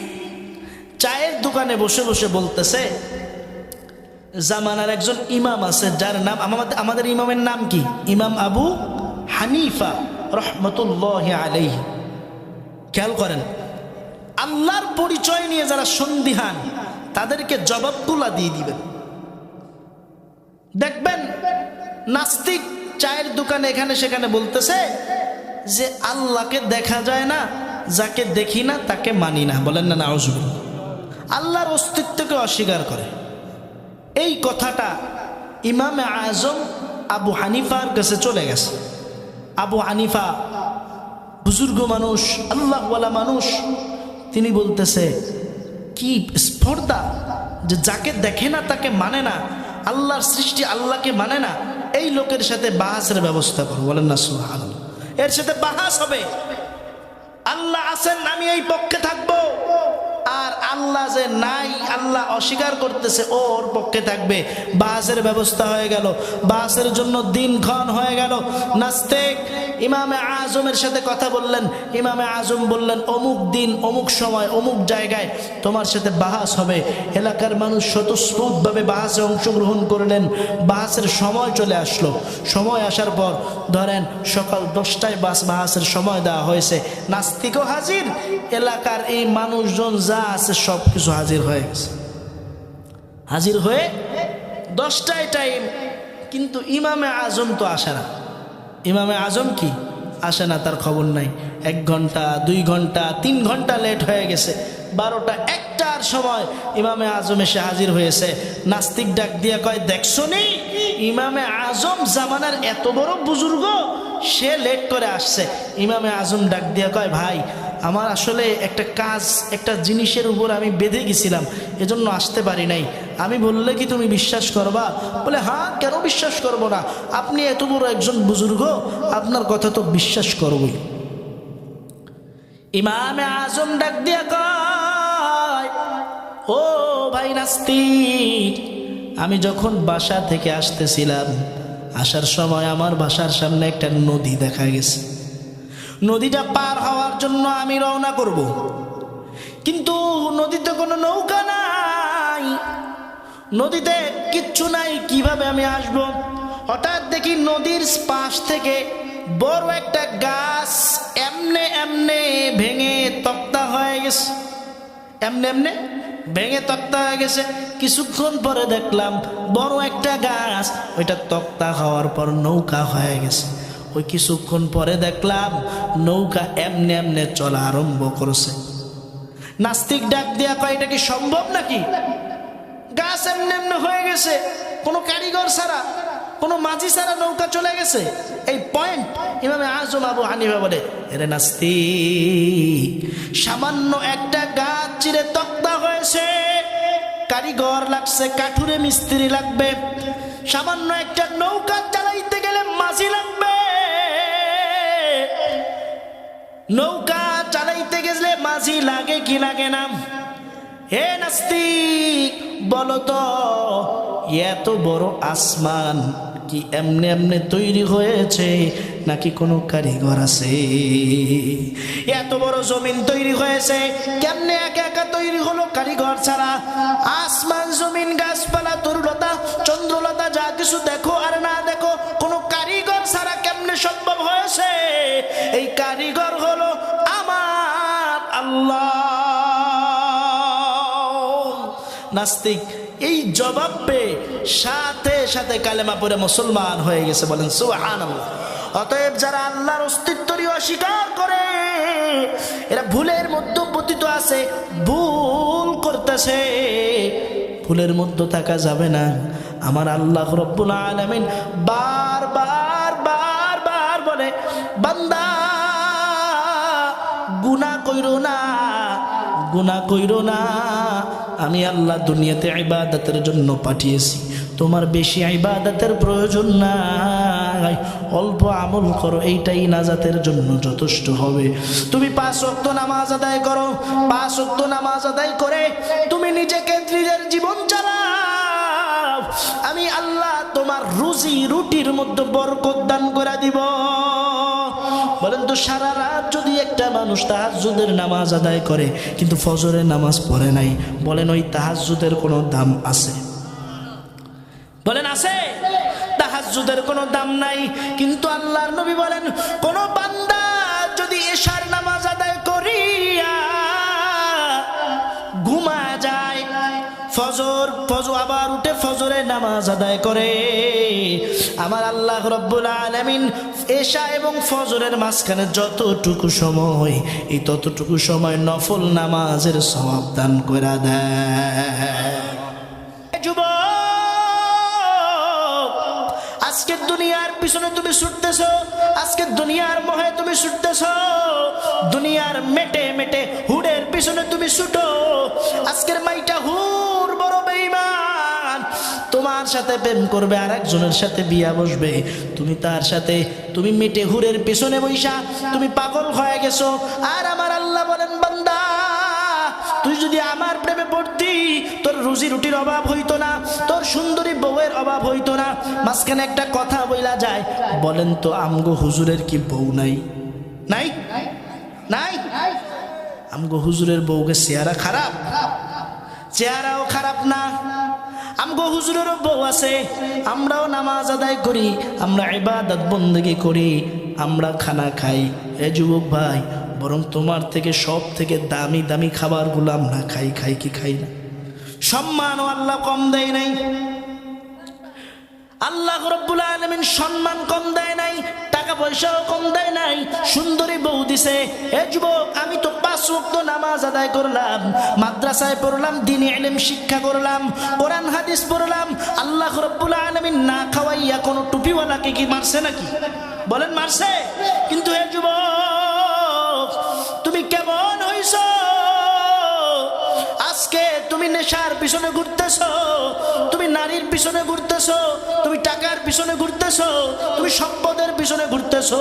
[SPEAKER 1] চায়ের দোকানে বসে বসে বলতেছে, জামানার একজন ইমাম আছে যার নাম, আমাদের ইমামের নাম কি? ইমাম আবু হানিফা রহমতুল্লাহি আলাইহি। খেয়াল করেন, আল্লাহর পরিচয় নিয়ে যারা সন্দিহান তাদেরকে জবাবগুলা দিয়ে দিবেন। দেখবেন নাস্তিক চায়ের দোকানে এখানে সেখানে বলতেছে যে আল্লাহকে দেখা যায় না, যাকে দেখি না তাকে মানি না। বলেন না নাউজুবিল্লাহ। আল্লাহর অস্তিত্বকে অস্বীকার করে। এই কথাটা ইমামে আজম আবু হানিফার কাছে চলে গেছে। আবু হানিফা বুজুর্গ মানুষ, আল্লাহওয়ালা মানুষ, তিনি বলতেছে কি স্পর্ধা যে যাকে দেখে না তাকে মানে না, আল্লাহর সৃষ্টি আল্লাহকে মানে না, এই লোকের সাথে বাহাসের ব্যবস্থা করো। বলেন না সুবহানাল্লাহ। এর সাথে বাহাস হবে। আল্লাহ আছেন, আমি এই পক্ষে থাকবো, আর আল্লাহ যে নাই, আল্লাহ অস্বীকার করতেছে, ওর পক্ষে থাকবে। বাহাসের ব্যবস্থা হয়ে গেল, বাহাসের জন্য দিনক্ষণ হয়ে গেল। নাস্তিক ইমামে আজমের সাথে কথা বললেন, ইমামে আজম বললেন অমুক দিন অমুক সময় অমুক জায়গায় তোমার সাথে বাহাস হবে। এলাকার মানুষ স্বতঃস্ফূর্তভাবে বাহাসে অংশগ্রহণ করলেন। বাহাসের সময় চলে আসলো। সময় আসার পর ধরেন সকাল 10টায় বাহাসের সময় দেওয়া হয়েছে। নাস্তিকও হাজির, এলাকার এই মানুষজন যা আছে সব কিছু হাজির হয়ে গেছে। হাজির হয়ে 10টায় টাইম, কিন্তু ইমামে আজম তো আসে না। ইমামে আজম কি আসে না, তার খবর নাই। 1 ঘন্টা 2 ঘন্টা 3 ঘন্টা লেট হয়ে গেছে। 12টা 1টার সময় ইমামে আজম এসে হাজির হয়েছে। নাস্তিক ডাক দিয়া কয়, দেখছো নি ইমামে আজম জামানার এত বড় বুজুর্গ, সে লেট করে আসছে। ইমামে আজম ডাক দিয়া কয়, ভাই আমার আসলে একটা কাজ, একটা জিনিসের উপর আমি বেঁধে গেছিলাম, এজন্য আসতে পারি নাই। আমি বললে কি তুমি বিশ্বাস করবা? বলে হ্যাঁ, কেন বিশ্বাস করব না, আপনি এত বড় একজন বুজুর্গ, আপনার কথা তো বিশ্বাস করবই। ইমামে আজম ডাক দিয়া কয়, ও ভাই নাস্তিক, আমি যখন বাসা থেকে আসতেছিলাম, আসার সময় আমার বাসার সামনে একটা নদী দেখা গেছে। নদীটা পার হওয়ার জন্য আমি রওনা করব, কিন্তু নদীতে কোনো নৌকা নাই, নদীতে কিচ্ছু নাই, কিভাবে আমি আসব? হঠাৎ দেখি নদীর পাশ থেকে বড় একটা গাছ এমনে এমনে ভেঙে তক্তা হয়ে গেছে। এমনে এমনে ভেঙে তক্তা হয়ে গেছে। কিছুক্ষণ পরে দেখলাম বড় একটা গাছ, ওইটা তক্তা হওয়ার পর নৌকা হয়ে গেছে। ওই কিছুক্ষণ পরে দেখলাম নৌকা এমনে এমনে চলা আরম্ভ করছে। নাস্তিক ডাক দেয়া কয় এটা কি সম্ভব নাকি? গাছ এমনে এমনে হয়ে গেছে, কোনো কারিগর ছাড়া, কোনো মাঝি ছাড়া নৌকা চলে গেছে। এই পয়েন্ট ইমামে আজম আবু হানিফা বলে, এরে নাস্তিক, সামান্য একটা গাছ চিরে তক্তা হয়েছে, কারিগর লাগছে, কাঠুরে মিস্ত্রি লাগবে। সামান্য একটা নৌকা চালাইতে গেলে মাঝি লাগবে, নৌকা চালাইতে গেলে মাঝি লাগে কি লাগে না? হে নাস্তিক, বলো তো এত বড় আসমান কি এমনে এমনে তৈরি হয়েছে নাকি কোনো কারিগর আছে? এত বড় জমিন তৈরি হয়েছে কেমনে একা একা তৈরি হলো কারিগর ছাড়া? আসমান, জমিন, গাছপালা, তরুলতা, চন্দ্রলতা যা কিছু দেখো আর না দেখো, কোনো কারিগর ছাড়া কেমনে সম্ভব হয়েছে? এই কারিগর হলো আমার আল্লাহ। নাস্তিক এই জবাব পেয়ে সাথে সাথে কালেমা পড়ে মুসলমান হয়ে গেছে। বলেন সুবহানাল্লাহ। অতএব যারা আল্লাহর অস্তিত্বই অস্বীকার করে এরা ভুলের মধ্যে পতিত আছে, ভুল করতেছে। ভুলের মধ্যে থাকা যাবে না। আমার আল্লাহ রব্বুল আলামিন বারবার বারবার বলে, বান্দা গুনাহ কইরো না, গুনাহ কইরো না। আমি আল্লাহ দুনিয়াতে ইবাদতের জন্য পাঠিয়েছি, তোমার বেশি ইবাদতের প্রয়োজন নাই, অল্প আমল করো, এইটাই নাজাতের জন্য যথেষ্ট হবে। তুমি 5 ওয়াক্ত নামাজ আদায় করো, 5 ওয়াক্ত নামাজ আদায় করে তুমি নিজেকে নিজের জীবন চালাও, আমি আল্লাহ তোমার রুজি রুটির মধ্যে বরকত দান করে দিব। বলেন তো সারা রাত যদি একটা মানুষ তাহাজ্জুদের নামাজ আদায় করে কিন্তু ফজরের নামাজ পড়ে নাই, বলেন ওই তাহাজ্জুদের কোনো দাম আছে? বলেন আছে? তাহাজ্জুদের কোনো দাম নাই। কিন্তু আল্লাহর নবী বলেন, কোন বান্দা যদি এশার নামাজ আদায় করিয়া ঘুমা যায়, ফজর আবার উঠে ফজরের নামাজ আদায় করে, আমার আল্লাহ রব্বুল আলামিন এশা এবং ফজরের মাঝখানে যতটুকু সময়, এই ততটুকু সময় নফল নামাজের সওয়াব দান করে দেয়। আজকের দুনিয়ার পিছনে তুমি ছুটতেছো, আজকের দুনিয়ার মোহে তুমি ছুটতেছো, দুনিয়ার মেটে মেটে হুড়ের পিছনে তুমি ছুটো। আজকের মাইটা হুর বড় বেঈমান, তোমার সাথে প্রেম করবে, আর একজনের সাথে বিয়া বসবে, তুমি তার সাথে, তুমি মেটে হুড়ের পিছনে বৈশা তুমি পাগল হয়ে গেছো। আর আমার আল্লাহ বলেন, বান্দা তুই যদি আমার প্রেমে পড়তি, তোর রুজি রুটির অভাব হইতো না, তোর সুন্দরী বউয়ের অভাব হইতো না। মাঝখানে একটা কথা বইলা যায়, বলেন তো আমগো হুজুরের কি বউ নাই? নাই নাই? আমগো হুজুরের বউকে চেহারা খারাপ? চেহারাও খারাপ না। আমগো হুজুরেরও বউ আছে, আমরাও নামাজ আদায় করি, আমরা ইবাদত বন্দেগী করি, আমরা খানা খাই। এ যুবক ভাই, বরং তোমার থেকে সব থেকে দামি দামি খাবারগুলো আমরা খাই, খাই কি খাই না? সম্মানও আল্লাহ কম দেয় নাই, আল্লাহ রাব্বুল আলামিন সম্মান কম দেয় নাই, টাকা পয়সাও কম দেয় নাই, সুন্দরী বউ দিছে। এ যুবক, আমি তো 5 ওয়াক্ত নামাজ আদায় করলাম, মাদ্রাসায় পড়লাম, দ্বীনি ইলম শিক্ষা করলাম, কোরআন হাদিস পড়লাম, আল্লাহ রাব্বুল আলামিন না খাওয়াইয়া কোনো টুপিওয়ালাকে কি মারছে নাকি? বলেন মারছে? কিন্তু হে যুবক, তুমি কেমন হইছো? আজকে তুমি নেশার পিছনে ঘুরতেছো, তুমি নারীর পিছনে ঘুরতেছো, তুমি টাকার পিছনে ঘুরতেছো, তুমি সম্পদের পিছনে ঘুরতেছো,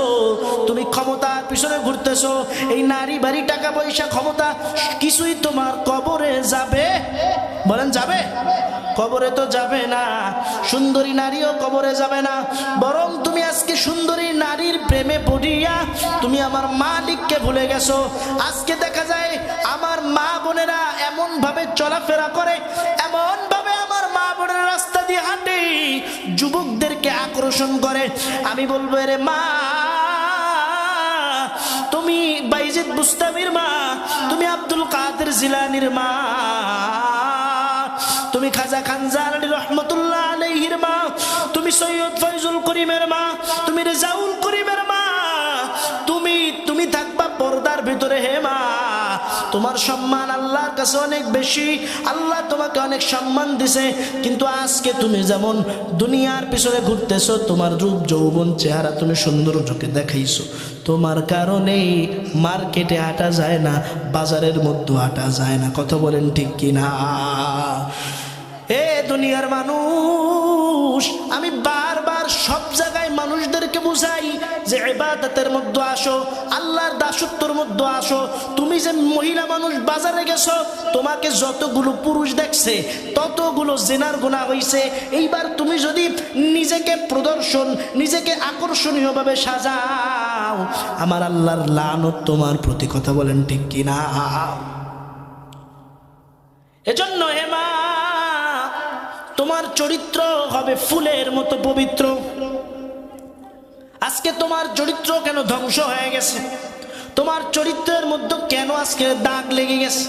[SPEAKER 1] তুমি ক্ষমতার পিছনে ঘুরতেছো। এই নারী বাড়ি টাকা পয়সা ক্ষমতা কিছুই তোমার কবরে যাবে? বলেন যাবে? কবরে তো যাবে না, সুন্দরী নারীও কবরে যাবে না। বরং তুমি আজকে সুন্দরী নারীর প্রেমে পড়িয়া তুমি আমার মালিককে ভুলে গেছো। আজকে দেখা যায় আমার মা বোনেরা এমন ভাবে চলাফেরা করে, এমন ভাবে আমার মা বোনেরা রাস্তা দিয়ে হাঁটে, যুবকদেরকে আকর্ষণ করে। আমি বলবো, রে মা, তুমি বাইজিদ বুস্তামির মা, তুমি আব্দুল কাদের জিলানির মা, তুমি খাজা খানজালানী রহমতুল্লাহ আলাইহির মা, তুমি সৈয়দ ফয়জুল করিমের মা, তুমি রেজাউল করিমের মা, তুমি থাকবা পর্দার ভিতরে। হে মা, তোমার সম্মান আল্লাহর কাছে অনেক বেশি, আল্লাহ তোমাকে অনেক সম্মান দিছে, কিন্তু আজকে তুমি যেমন দুনিয়ার পিছনে ঘুরতেছো, তোমার রূপ যৌবন চেহারা তুমি সুন্দর চোখে দেখাইছো, তোমার কারণে মার্কেটে হাঁটা যায় না, বাজারের মধ্যে হাঁটা যায় না। কথা বলেন ঠিক কিনা? এ দুনিয়ার মানুষ, আমি বারবার সব জায়গায় মানুষদেরকে বুঝাই যে ইবাদতের মধ্যে আসো, আল্লাহর দাসত্বর মধ্যে আসো। তুমি যে মহিলা মানুষ বাজারে গেছো, তোমাকে যতগুলো পুরুষ দেখছে ততগুলো জিনার গুনাহ হইছে। এইবার তুমি যদি নিজেকে প্রদর্শন, নিজেকে আকর্ষণীয়ভাবে সাজাও, আমার আল্লাহর লানত তোমার প্রতি। কথা বলেন ঠিক কিনা? এজন্য হে মা, তোমার চরিত্র হবে ফুলের মতো পবিত্র। আজকে তোমার চরিত্র কেন ধ্বংস হয়ে গেছে? তোমার চরিত্রের মধ্যে কেন আজকে দাগ লেগে গেছে?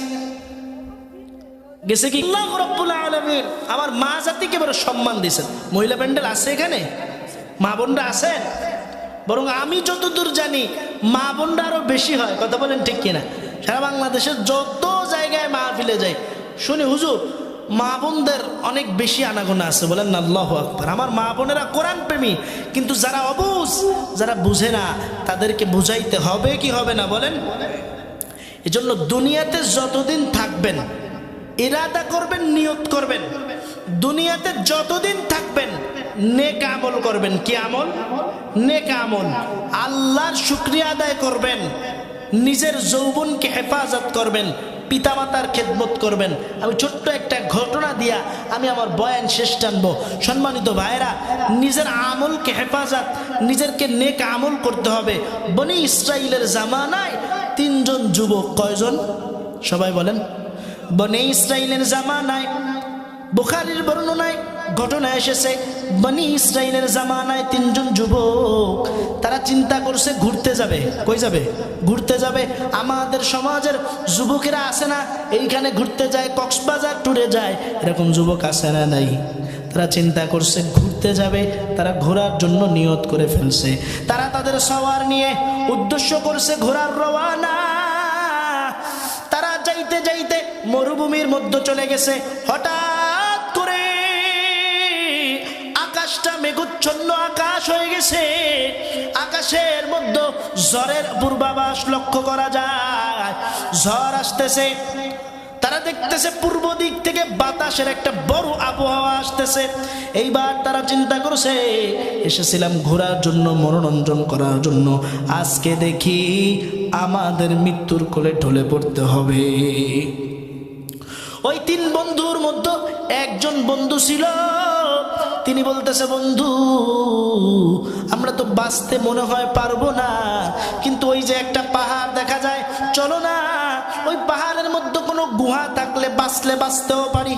[SPEAKER 1] গেছে কি? আল্লাহ রাব্বুল আলামিন আমার মা জাতিকে বড় সম্মান দিয়েছেন। মহিলা প্যান্ডেল আছে এখানে? মা বোনরা আছেন? বরং আমি যতদূর জানি মা বোনরা আরো বেশি হয়। কথা বলেন ঠিক কিনা? সারা বাংলাদেশের যত জায়গায় মাহফিলে যায় শুনি, হুজুর মা বোনদের অনেক বেশি আনাগোনা আছে। বলেন না আল্লাহু আকবার। আমার মা বোনেরা কোরআন প্রেমী, কিন্তু যারা অবুঝ, যারা বুঝে না, তাদেরকে বুঝাইতে হবে কি হবে না? বলেন। এজন্য দুনিয়াতে যতদিন থাকবেন ইরাদা করবেন, নিয়ত করবেন, দুনিয়াতে যতদিন থাকবেন নেক আমল করবেন। কি আমল? নেক আমল। আল্লাহর শুকরিয়া আদায় করবেন, নিজের যৌবনকে হেফাজত করবেন, পিতামাতার খেদমত করবেন। আমি ছোট্ট একটা ঘটনা দিয়া আমি আমার বয়ান শেষ টানবো। সম্মানিত ভাইরা, নিজের আমলকে হেফাজত, নিজেরকে নেক আমল করতে হবে। বনি ইসরাইলের জামানায় 3 জন যুবক, কয়জন? সবাই বলেন। বনি ইসরাইলের জামানায়, বুখারীর বর্ণনায় ঘটনা এসেছে, বনি ইসরাইলের জামানায় 3 জন যুবক, তারা চিন্তা করছে ঘুরতে যাবে। কই যাবে? ঘুরতে যাবে। আমাদের সমাজের যুবকেরা আছে না, এইখানে ঘুরতে যায়, কক্সবাজার ট্যুরে যায়, এরকম যুবক আছে না? নাই। তারা চিন্তা করছে ঘুরতে যাবে, তারা ঘোরার জন্য নিয়ত করে ফেলছে। তারা তাদের সওয়ার নিয়ে উদ্দেশ্য করছে ঘোরার রওয়ানা। তারা যাইতে যাইতে মরুভূমির মধ্যে চলে গেছে। হঠাৎ করে আকাশটা মেঘাচ্ছন্ন আকাশ হয়ে গেছে। আকাশের মধ্যে ঝড়ের পূর্বাভাস লক্ষ্য করা যায়। ঝড় আসতেছে। তারা দেখতেছে পূর্ব দিক থেকে বাতাসের একটা বড় আবহাওয়া আসতেছে। এইবার তারা চিন্তা করছে এসেছিলাম ঘোরার জন্য, মনোরঞ্জন করার জন্য, আজকে দেখি আমাদের মৃত্যুর কোলে ঢলে পড়তে হবে। ওই 3 বন্ধুর মধ্যে একজন বন্ধু ছিল, তিনি বলতেছে বন্ধু আমরা তো বাঁচতে মনে হয় পারবো না, কিন্তু ওই যে একটা পাহাড় দেখা যায়, চলো না ওই পাহাড়ের মধ্যে কোনো গুহা থাকলে বাঁচলে বাঁচতেও পারি।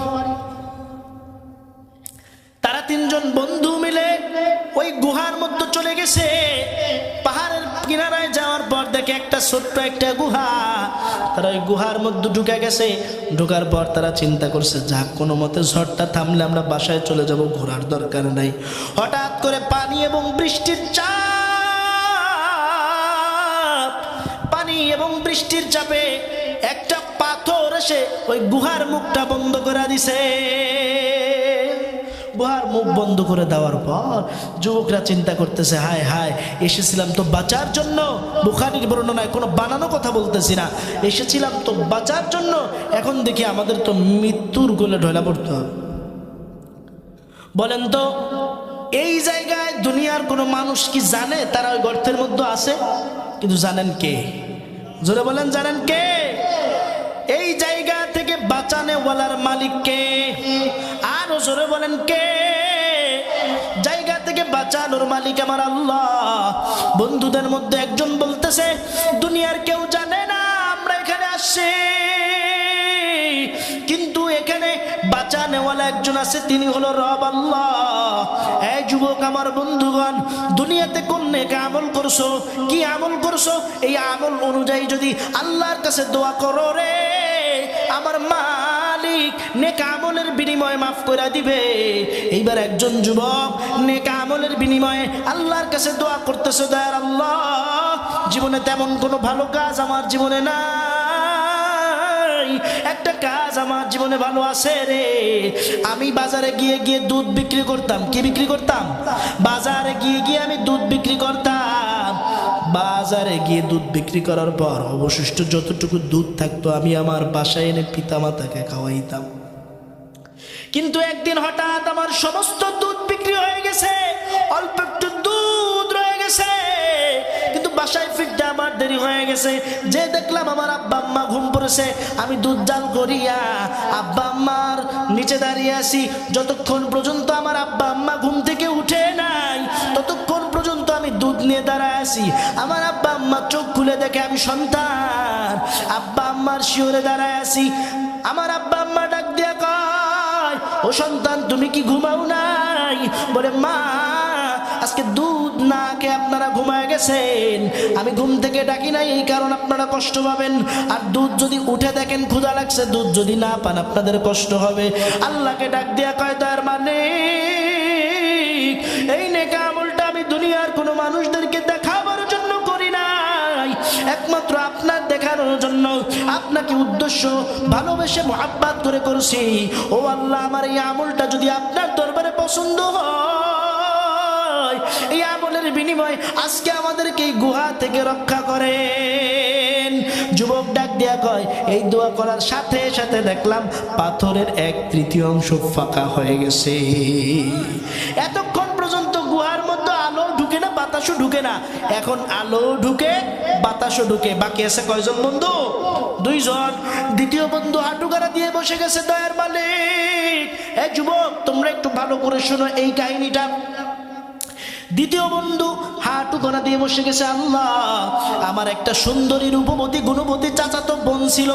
[SPEAKER 1] তারা 3 জন বন্ধু মিলে ওই গুহার মধ্যে চলে গেছে। পাহাড়ের কিনারায় যাওয়ার পর দেখে একটা ছোট্ট একটা গুহা। তারা ওই গুহার মধ্যে ঢুকে গেছে। ঢোকার পর তারা চিন্তা করছে যাক কোনো মতে ঝড়টা থামলে আমরা বাসায় চলে যাব, ঘোরার দরকার নাই। হঠাৎ করে পানি এবং বৃষ্টির চাপ, পানি এবং বৃষ্টির চাপে একটা পাথর এসে ওই গুহার মুখটা বন্ধ করে দিছে। গুহার মুখ বন্ধ করে দেওয়ার পর যুবকরা চিন্তা করতেছে হায় হায়, এসেছিলাম তো বাঁচার জন্য। বুখারীর বর্ণনায় কোনো বানানো কথা বলতেছি না, এসেছিলাম তো বাঁচার জন্য, এখন দেখি আমাদের তো মৃত্যুর কোলে ঢলা পড়তে হবে। বলেন তো এই জায়গায় দুনিয়ার কোনো মানুষ কি জানে তারা ওই গর্তের মধ্যে আছে? কিন্তু জানেন কে? জোরে বলেন, জানেন কে? এই জায়গা থেকে বাঁচানেওয়ালার মালিক কে? আরো জোরে বলেন কে? জায়গা থেকে বাঁচানোর মালিক আমার আল্লাহ। বন্ধুদের মধ্যে একজন বলতেছে দুনিয়ার কেউ জানে না আমরা এখানে আসছি, কিন্তু এখানে বাঁচানেওয়ালা একজন আছে, তিনি হলো রব আল্লাহ। এই যুবক আমার বন্ধুগণ, দুনিয়াতে কোন নেক আমল করছো, কি আমল করছো, এই আমল অনুযায়ী যদি আল্লাহর কাছে দোয়া করো রে, আমার মালিক নেক আমলের বিনিময়ে মাফ করে দিবে। এইবার একজন যুবক নেক আমলের বিনিময়ে আল্লাহর কাছে দোয়া করতেছে, দয়ার আল্লাহ, জীবনে তেমন কোনো ভালো কাজ আমার জীবনে নাই, একটা কাজ আমার জীবনে ভালো আছে রে। আমি বাজারে গিয়ে গিয়ে দুধ বিক্রি করতাম। কি বিক্রি করতাম? বাজারে গিয়ে গিয়ে আমি দুধ বিক্রি করতাম। বাজারে গিয়ে দুধ বিক্রি করার পর অবশিষ্ট যতটুকু দুধ থাকতো আমি আমার বাসায় এনে পিতামাতাকে খাওয়াইতাম। কিন্তু একদিন হঠাৎ আমার সমস্ত দুধ বিক্রি হয়ে গেছে, অল্প একটু দুধ রয়ে গেছে, কিন্তু বাসায় ফিরতে আমার দেরি হয়ে গেছে। যে দেখলাম আমার আব্বা আম্মা ঘুম পড়েছে, আমি দুধ জাল করিয়া আব্বা আম্মার নিচে দাঁড়িয়ে আছি। যতক্ষণ পর্যন্ত আমার আব্বা আম্মা ঘুম থেকে উঠে নাই, ততক্ষণ পর্যন্ত আমি দুধ নিয়ে দাঁড়ায় আছি। আমার আব্বা আম্মা চোখ খুলে দেখে আমি সন্তান, আব্বা আম্মার শিওরে দাঁড়ায় আছি। আমার আব্বা আম্মা ডাক দিয়া কয়, ও সন্তান তুমি কি ঘুমাও নাই? বলে, মা আজকে দুধ না খেয়ে আপনারা ঘুমায় গেছেন, আমি ঘুম থেকে ডাকি নাই, এই কারণ আপনারা কষ্ট পাবেন। আর দুধ যদি উঠে দেখেন ক্ষুধা লাগছে, দুধ যদি না পান আপনাদের কষ্ট হবে। আল্লাহকে ডাক দিয়া কয়, তার মানে এই নেক আমলটা আমি দুনিয়ার কোনো মানুষদেরকে দেখাবার জন্য করি নাই, একমাত্র আপনার দেখানোর জন্য, আপনাকে উদ্দেশ্য ভালোবেসে মোহাব্বত করে করছি। ও আল্লাহ, আমার এই আমলটা যদি আপনার দরবারে পছন্দ হয়, এই আমলের বিনিময় আজকে আমাদেরকে এই গুহা থেকে রক্ষা করেন। যুবক ডাক দিয়া কয়, এই দোয়া করার সাথে সাথে দেখলাম পাথরের 1/3 ফাঁকা হয়ে গেছে। এতক্ষণ পর্যন্ত গুহার মধ্যে আলো ঢুকে না, বাতাসও ঢুকে না, এখন আলো ঢুকে বাতাসও ঢুকে। বাকি আছে কয়জন বন্ধু? 2 জন। দ্বিতীয় বন্ধু হাঁটু গাড়া দিয়ে বসে গেছে, দয়ার মালিক। এই যুবক তোমরা একটু ভালো করে শোনো এই কাহিনীটা। দ্বিতীয় বন্ধু হাঁটু গোনা দিয়ে বসে গেছে, আল্লাহ আমার একটা সুন্দরী রূপবতী গুণবতী চাচাতো বোন ছিল,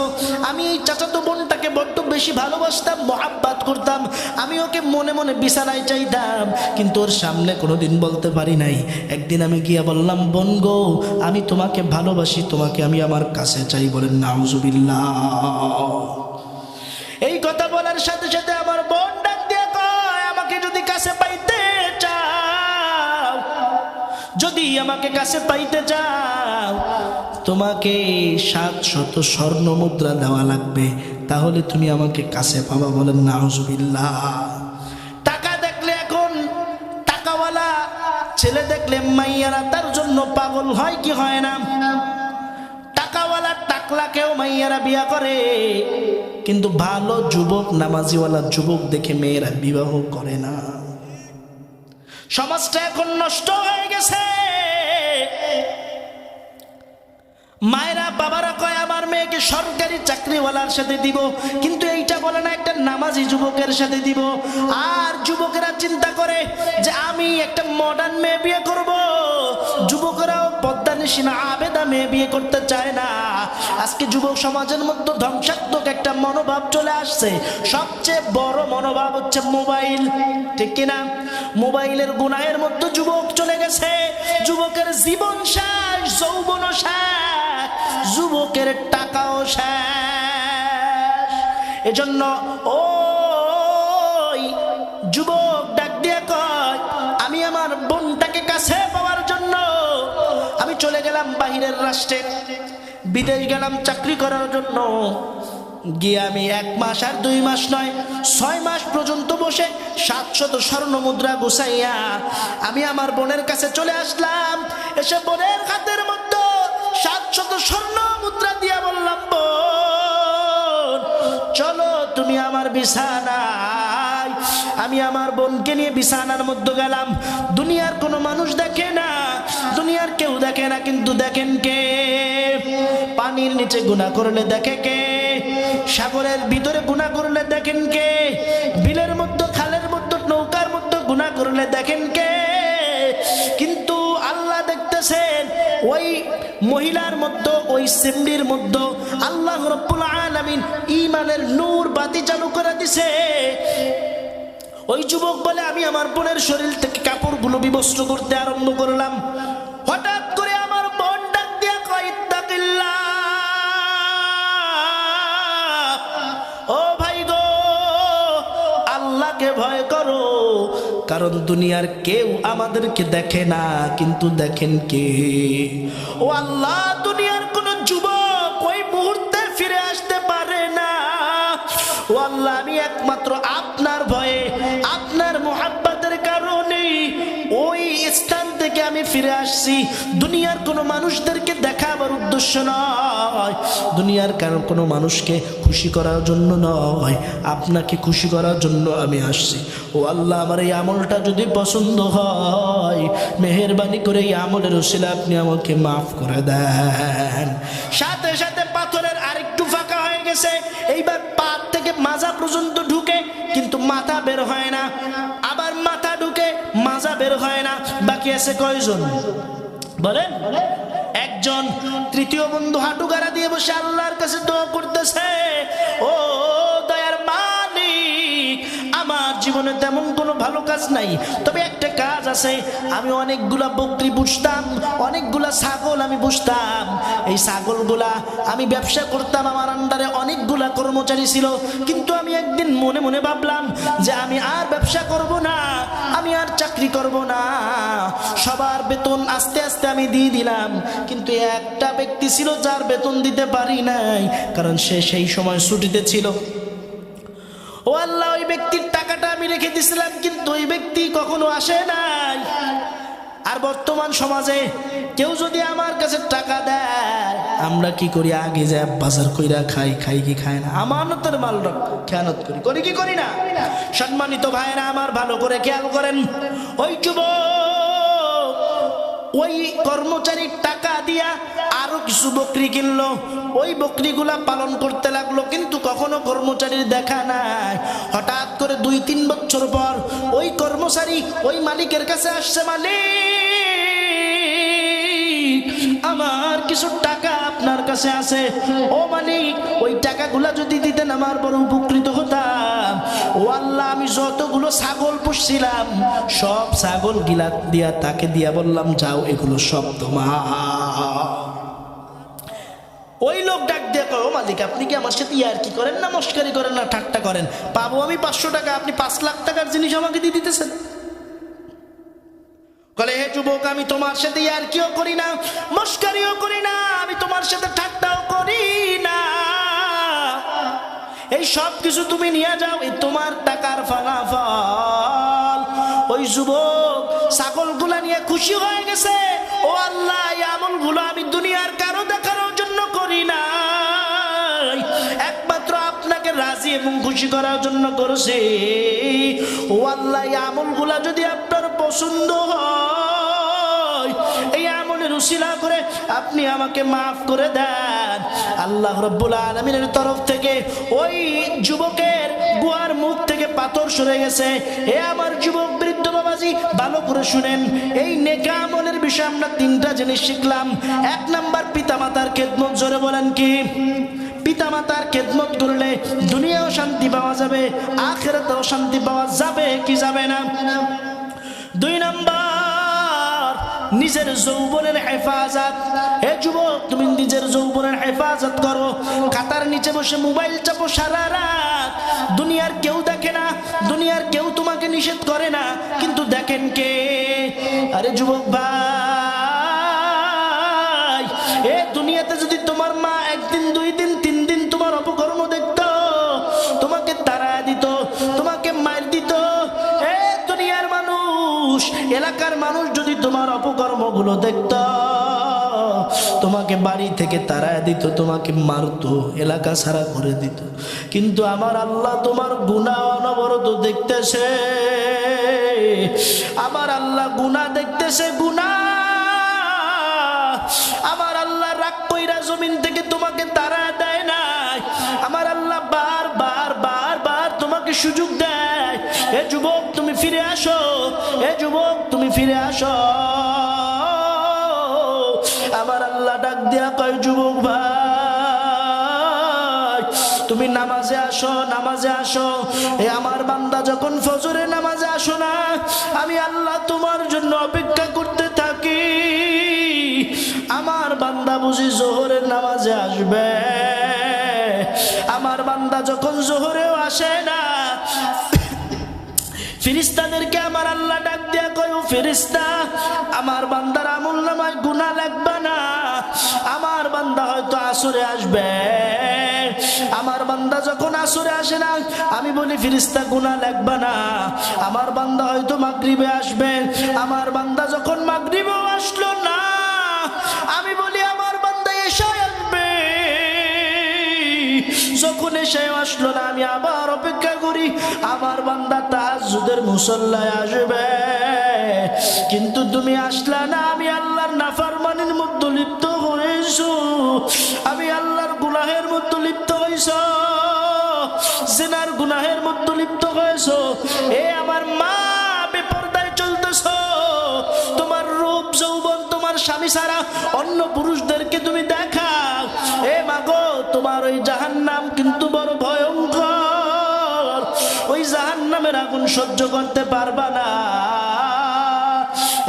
[SPEAKER 1] আমি এই চাচাতো বোনটাকে বড্ড বেশি ভালোবাসতাম, মোহাব্বত করতাম, আমি ওকে মনে মনে বিছানায় চাইতাম, কিন্তু ওর সামনে কোনোদিন বলতে পারি নাই। একদিন আমি গিয়া বললাম, বোন গো আমি তোমাকে ভালোবাসি, তোমাকে আমি আমার কাছে চাই। বলেন নাউজুবিল্লাহ। এই কথা বলার সাথে সাথে আমার বোন ডাক দিয়ে কয়, আমাকে যদি কাছে পাইতে চাও, যদি আমাকে কাছে পাইতে চাও, তোমাকে 700 স্বর্ণ মুদ্রা দেওয়া লাগবে, তাহলে তুমি আমাকে কাছে পাবা। বলেন নাউজুবিল্লাহ। টাকা দেখলে, এখন টাকাওয়ালা ছেলে দেখলে মাইয়ারা তার জন্য পাগল হয় কি হয় না? টাকাওয়ালা টাকলাকেও মাইয়ারা বিয়া করে, কিন্তু ভালো যুবক নামাজিওয়ালা যুবক দেখে মেয়েরা বিবাহ করে না। সমাজটা এখন নষ্ট হয়ে গেছে। মায়েরা বাবারা কয় আমার মেয়েকে সরকারি চাকরিওয়ালার সাথে দিব, কিন্তু এইটা বলে না একটা নামাজি যুবকের সাথে দিব। আর যুবকেরা চিন্তা করে যে আমি একটা মডার্ন মেয়ে বিয়ে করব। যুবকেরাও পদ্মানিসীনা আবেদা মেয়ে বিয়ে করতে চায় না। আজকে যুবক সমাজের মধ্যে ধ্বংসাত্মক একটা মনোভাব চলে আসছে। সবচেয়ে বড় মনোভাব হচ্ছে মোবাইল, ঠিক কিনা? মোবাইলের গুনাহের মধ্যে যুবক চলে গেছে। যুবকের জীবন শেষ, যৌবন শেষ, যুবকের টাকাও শেষ। এজন্য ওই যুবক ডাক দিয়ে কয়, আমি আমার বোনটাকে কাছে পাওয়ার জন্য আমি চলে গেলাম বাহিরের রাষ্ট্রে, বিদেশ গেলাম চাকরি করার জন্য। গিয়ে আমি 1 মাস আর 2 মাস নয়, 6 মাস পর্যন্ত বসে 700 স্বর্ণ মুদ্রা গুছাইয়া আমি আমার বোনের কাছে চলে আসলাম। এসে বোনের হাতের মধ্যে 700 স্বর্ণ মুদ্রা দিয়া বললাম, বোন চলো তুমি আমার বিছানায়। আমি আমার বোনকে নিয়ে বিছানার মধ্যে গেলাম। দুনিয়ার কোনো মানুষ দেখে না, দুনিয়ার কেউ দেখে না, কিন্তু দেখেন কে? পানির নিচে গুনাহ করলে দেখে কে? সাগরের ভিতরে গুনাহ করলে দেখেন কে? বিলের মধ্যে, খালের মধ্যে, নৌকার মধ্যে গুনাহ করলে দেখেন কে? কিন্তু আল্লাহ দেখতেছেন ওই মহিলার মধ্যে, ওই সিমড়ির মধ্যে আল্লাহ রাব্বুল আলামিন ঈমানের নূর বাতি চালু করে দিছে। ওই যুবক বলে, আমি আমার বোনের শরীর থেকে কাপড়গুলো বিবস্ত্র করতে আরম্ভ করলাম। হঠাৎ করে আমার বোন ডাক দিয়া কয়, ইত্তাকিল্লাহ, ও ভাই গো, আল্লাহকে ভয় করো, কারণ দুনিয়ার কেউ আমাদেরকে দেখে না, কিন্তু দেখেন কে? ও আল্লাহ, দুনিয়ার কোন যুবক ওই মুহূর্তে ফিরে আসতে পারে না। ও আল্লাহ, আমি একমাত্র আপনার ভয়ে, আপনার মুহাব্বতের কারণে ওই স্থান থেকে আমি ফিরে আসছি। দুনিয়ার কোনো মানুষদেরকে দেখাবার উদ্দেশ্য নয়, দুনিয়ার কোনো মানুষকে খুশি করার জন্য নয়, আপনাকে খুশি করার জন্য আমি আসছি। ও আল্লাহ, আমার এই আমলটা যদি পছন্দ হয়, মেহেরবানি করে এই আমলের উসিলা আপনি আমাকে মাফ করে দেন। সাথে সাথে পাথরের আরেকটু ফাঁকা হয়ে গেছে। এইবার পা থেকে মাজা পর্যন্ত ঢুকে, কিন্তু মাথা বের হয় না। আবার মাথা ঢুকে, মাজা বের হয় না। বাকি আছে কয়জন বলেন? একজন। তৃতীয় বন্ধু হাঁটু গাড়া দিয়ে বসে আল্লাহর কাছে দোয়া করতেছে, ও দয়ার মালিক, আমার জীবনে তেমন কোনো ভালো কাজ নাই, তবে একটা কাজ আছে। আমি অনেকগুলা বকরি পুষতাম, অনেকগুলা ছাগল আমি পুষতাম। এই ছাগলগুলা আমি ব্যবসা করতাম, আমার আন্ডারে অনেকগুলা কর্মচারী ছিল। কিন্তু আমি একদিন মনে মনে ভাবলাম যে আমি আর ব্যবসা করব না, আমি আর চাকরি করব না। সবার বেতন আস্তে আস্তে আমি দিয়ে দিলাম, কিন্তু একটা ব্যক্তি ছিল যার বেতন দিতে পারি নাই, কারণ সে সেই সময় ছুটিতে ছিল। ও আল্লাহ, ওই ব্যক্তির টাকাটা আমি রেখে দিয়েছিলাম, কিন্তু ওই ব্যক্তি কখনো আসে নাই। আর বর্তমান সমাজে কেউ যদি আমার কাছে টাকা দেয়, আমরা কি করি? আগে যায় বাজার কইরা খাই, খাই কি খায় না? আমানতের মাল খেয়ানত করি, করি কি করি না? সম্মানিত ভাইরা আমার, ভালো করে খেয়াল করেন। ওই যুবক ওই কর্মচারীর টাকা দিয়া আরো কিছু বকরি কিনলো, ওই বকরিগুলা পালন করতে লাগলো, কিন্তু কখনো কর্মচারীর দেখা নাই। হঠাৎ করে 2-3 বছর পর ওই কর্মচারী ওই মালিকের কাছে আসছে, মালিক, আমার কিছু টাকা আপনার কাছে আছে। ও মালিক, ওই টাকাগুলা যদি দিতেন আমার বড় উপকৃত হতাম। ও আল্লাহ, আমি যতগুলো ছাগল পুষছিলাম সব ছাগল গিলা দিয়া তাকে দিয়া বললাম, যাও, এগুলো সব তোমার। ওই লোক ডাক দিয়ে কয়, ও মালিক, আপনি কি আমার সাথে ইয়ার্কি করেন না, মস্কারি করেন না, ঠাট্টা করেন? পাবো আমি 500 টাকা, আপনি 5 লাখ টাকার জিনিস আমাকে দিয়ে দিতেছেন? বলে, হে যুবক, আমি তোমার সাথে ইয়ার্কিও করি না, মস্কারিও করি না, আমি তোমার সাথে ঠাট্টাও করি না। এই সব কিছু তুমি নিয়ে যাও, এই তোমার টাকার ফলাফল। ওই যুবক ছাগলগুলা নিয়ে খুশি হয়ে গেছে। ও আল্লাহ, এই আমলগুলো আমি দুনিয়ার কারো দেখানোর জন্য করি না, একমাত্র আপনাকে রাজি এবং খুশি করার জন্য করছি। ও আল্লাহ, এই আমলগুলা যদি আপনার পছন্দ হয়, এই আমলের উসিলা করে আপনি আমাকে মাফ করে দেন। আল্লাহ রাব্বুল আলামিনের তরফ থেকে ওই যুবকের গুহার মুখ থেকে পাথর সরে গেছে। হে আমার যুবক বৃদ্ধ বাবাজি, ভালো করে শুনেন। এই নেক আমলের বিষয়ে আমরা 3টা জিনিস শিখলাম। 1 নাম্বার, পিতামাতার খেদমত। জোরে বলেন কি? পিতামাতার খেদমত করলে দুনিয়াও শান্তি পাওয়া যাবে, আখিরাতেও শান্তি পাওয়া যাবে কি যাবে না? 2 নাম্বার, নিজের যৌবনের হেফাজত। হে যুবক, তুমি নিজের যৌবনের হেফাজত করো। খাতার নিচে বসে মোবাইল চাপো সারা রাত, দুনিয়ার কেউ দেখে না, দুনিয়ার কেউ তোমাকে নিষেধ করে না, কিন্তু দেখেন কে? আরে যুবক ভাই, এ দুনিয়াতে যদি তোমার মা 1 দিন 2 দিন 3 দিন তোমার অপকর্ম দেখতো, তোমাকে তাড়া দিত, তোমাকে মার দিত, এ দুনিয়ার মানুষ, এলাকার মানুষ যদি তোমার অপকর্মগুলো দেখত, তোমাকে বাড়ি থেকে তাড়ায় দিত, তোমাকে মারতো, এলাকা ছাড়া করে দিত। কিন্তু আমার আল্লাহ তোমার গুনাহ অনবরত দেখতেছে। আমার আল্লাহ গুনাহ দেখতেছে, গুনাহ। আমার আল্লাহ রাগ কইরা জমিন থেকে তোমাকে তাড়ায় দেয় নাই। আমার আল্লাহ বার তোমাকে সুযোগ দেয়। এ যুবক, তুমি ফিরে আসো, এ যুবক, তুমি ফিরে আসো। দিয়া কয়, যুবক ভাই তুমি নামাজে আসো, নামাজে আসো। এ আমার বান্দা যখন ফজরের নামাজে আসো না, আমি আল্লাহ তোমার জন্য অপেক্ষা করতে থাকি। আমার বান্দা বুঝি জোহরের নামাজে আসবে, আমার বান্দা যখন জোহরেও আসে না, ফেরেশতাদেরকে আমার আল্লাহ ডাক দিয়া কয়, ও ফেরেশতা, আমার বান্দার আমলনামায় গুনাহ লাগবে না। আমার বান্দা হয়তো আসরে আসবে, আমার বান্দা যখন আসরে আসে না, আমি বলি ফেরেশতা গুনাহ লাগবে না। আমার বান্দা হয়তো মাগরিবে আসবে, আমার বান্দা যখন মাগরিবেও আসলো না, আমি বলি আমার বান্দা এশায় আসবে। যখন এসে আসলো না, আমি আবার অপেক্ষা করি আমার বান্দা তাহাজ্জুদের মুসল্লায় আসবে। কিন্তু তুমি আসলা না, আমি আল্লাহর নাফরমানির মধ্যে লিপ্ত হয়েছো, আমি আল্লাহর গুনাহের মধ্যে লিপ্ত হয়েছো, জিনার গুনাহের মধ্যে লিপ্ত হয়েছো। এ আমার মা, বেপরদায় চলতেছো, তোমার রূপ যৌবন তোমার স্বামী ছাড়া অন্য পুরুষদেরকে তুমি দেখাও। এ মাগো, তোমার ওই জাহান্নাম কিন্তু বড় ভয়ঙ্কর, ওই জাহান্নামের আগুন সহ্য করতে পারবা না।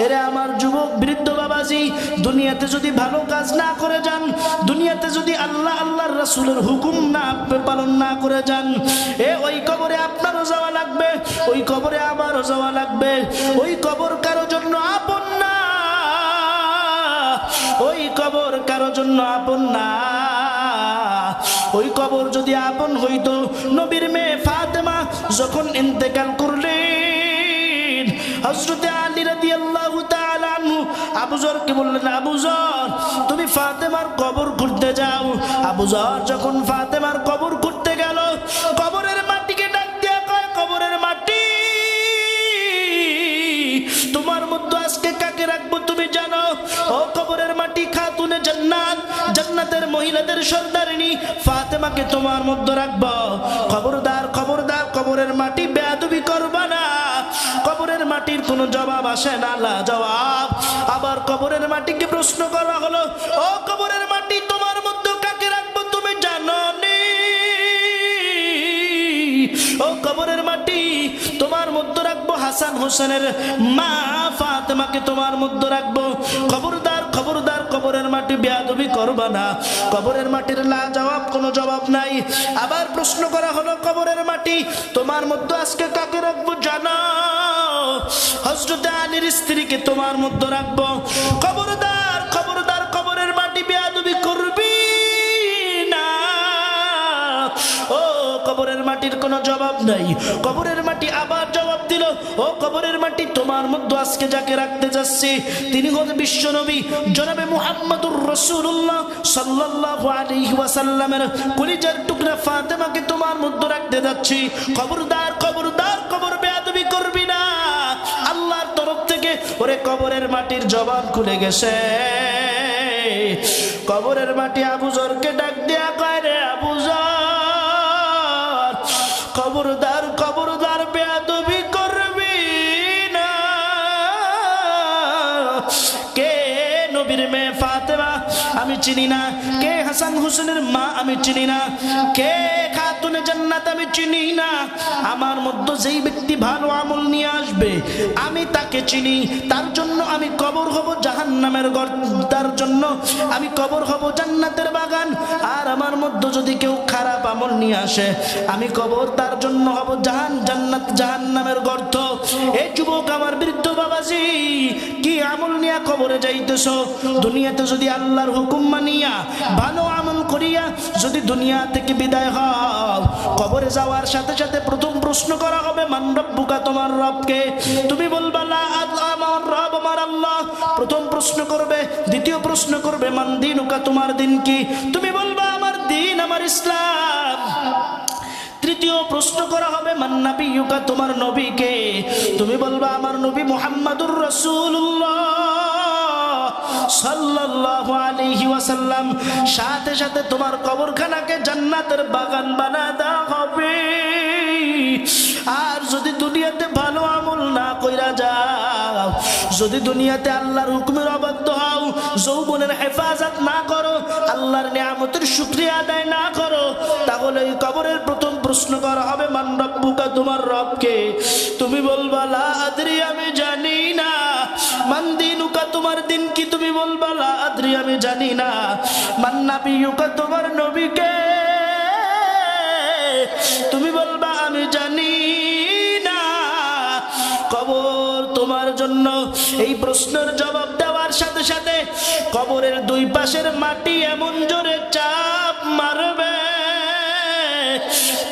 [SPEAKER 1] এরে আমার যুবক বৃদ্ধ বাবাজি, দুনিয়াতে যদি ভালো কাজ না করে যান, দুনিয়াতে যদি আল্লাহ আল্লাহর রাসূলের হুকুম না পালন না করে যান, ওই কবরে আপনারও যাওয়া লাগবে, ওই কবরে আমারও যাওয়া লাগবে। ওই কবর কারো জন্য আপন না, ওই কবর কারো জন্য আপন না। ওই কবর যদি আপন হইতো, নবীর মেয়ে ফাতেমা যখন ইন্তেকাল করলেন, হযরত আলী রাদিয়াল্লাহু তাআলা আনহু আবু যরকে বললেন, আবু যর তুমি ফাতেমার কবর খুঁড়তে যাও। আবু যর যখন ফাতেমার কবর খুঁড়তে গেল, কবরের মাটিকে ডাক দিয়া কয়, কবরের মাটি, তোমার মধ্যে আজকে কাকে রাখবো তুমি জানো? ও কবরের মাটি, খাতুনে জান্নাত, জান্নাতের মহিলাদের সর্দারিনী ফাতেমাকে তোমার মধ্যে রাখবো। খবরদার, খবরদার, কবরের মাটি বেয়াদবি করবা না। কবরের মাটির কোনো জবাব আসে না, লা জবাব। আবার কবরের মাটিকে প্রশ্ন করা হলো, ও কবরের মাটি, তোমার মধ্যে কাকে রাখবো তুমি জানো নি? ও কবরের মাটি, তোমার মধ্যে রাখবো হাসান হোসেনের মা ফাতেমাকে তোমার মধ্যে রাখবো। খবরদার, খবরদার, কবরের মাটি বেয়াদবি করবা না। কবরের মাটির লা জবাব, কোনো জবাব নাই। আবার প্রশ্ন করা হলো, কবরের মাটি, তোমার মধ্যে আজকে কাকে রাখবো জানো? হযরত আলীর স্ত্রীকে তোমার মধ্যে রাখবো। খবরদার, খবরদার, কবরের মাটি বেয়াদবি করবি না। ও কবরের মাটির কোনো জবাব নাই। কবরের মাটি আবার জবাব দিল, ও কবরের মাটি, তোমার মধ্যে আজকে যাকে রাখতে যাচ্ছি তিনি হলেন বিশ্ব নবী জনাবে মুহাম্মদুর রাসূলুল্লাহ সাল্লাল্লাহু আলাইহি ওয়াসাল্লামের কলিজার টুকরা ফাতেমাকে তোমার মধ্যে রাখতে যাচ্ছি। খবরদার, খবরদার, কবর বেয়াদবি করবি না। আল্লাহর তরফ থেকে ওরে কবরের মাটির জবান খুলে গেছে। কবরের মাটি আবু যরকে ডাক দিয়া কয়, রে আবু যর, খবরদার, খবরদার, বেয়াদবি করবি না। কে নবীর মেয়ে ফাতেমা আমি চিনি না, কে হাসান হোসেনের মা আমি চিনি না, কে খাতুনে জান্নাত আমি চিনি না। আমার মধ্যে যেই ব্যক্তি ভালো আমল নিয়ে আসবে আমি তাকে চিনি, তার জন্য আমি কবর হব জাহান্নামের ঘর, তার জন্য আমি কবর হব জান্নাতের বাগান। আর আমার মধ্যে যদি কেউ খারাপ আমল নিয়ে আসে, আমি কবর তার জন্য হব জান্নাত জাহান্নামের গর্ত। এই যুবক আমার বৃদ্ধ বাবাজি, কি আমল নিয়ে কবরে যাইতেছো? দুনিয়াতে যদি আল্লাহর হুকুম মানিয়া ভালো আমল করিয়া যদি দুনিয়া থেকে বিদায় হও, কবরে যাওয়ার সাথে সাথে প্রথম প্রশ্ন করা হবে, মান রব্বুকা, তোমার রবকে? তুমি বলবা লা আমার রব আমার আল্লাহ। প্রথম প্রশ্ন করবে। দ্বিতীয় প্রশ্ন করবে, মান দীনুকা, তোমার দিন কি? তুমি বলবা আমার দিন আমার ইসলাম। তৃতীয় প্রশ্ন করা হবে, মান নাবিয়ুকা, তোমার নবীকে? তুমি বলবা আমার নবী মুহাম্মাদুর রাসূলুল্লাহ সাল্লাল্লাহু আলাইহি ওয়াসাল্লাম। সাথে সাথে তোমার কবরখানাকে জান্নাতের বাগান বানায় দেওয়া হবে। আর যদি দুনিয়াতে ভালো আমল না কইরা যাও, যদি দুনিয়াতে আল্লাহর হুকুমের অবাধ্য হও, যৌবনের হেফাজত না করো, আল্লাহর নিয়ামতের শুকরিয়া আদায় না করো, তাহলে এই কবরের প্রথম প্রশ্ন করা হবে মান রব্বুকা, তোমার রব কে? তুমি বলবা লা আদরি, আমি জানি না। মান দিনুকা, তোমার দিন কি? তুমি বলবা লা আদরি, আমি জানি না। মান নাবিয়ুকা, তোমার নবী কে? তুমি বলবা আমি জানি না। কবর তোমার জন্য এই প্রশ্নের জবাব দেওয়ার সাথে সাথে কবরের দুই পাশের মাটি এমন জোরে চাপ মারবে,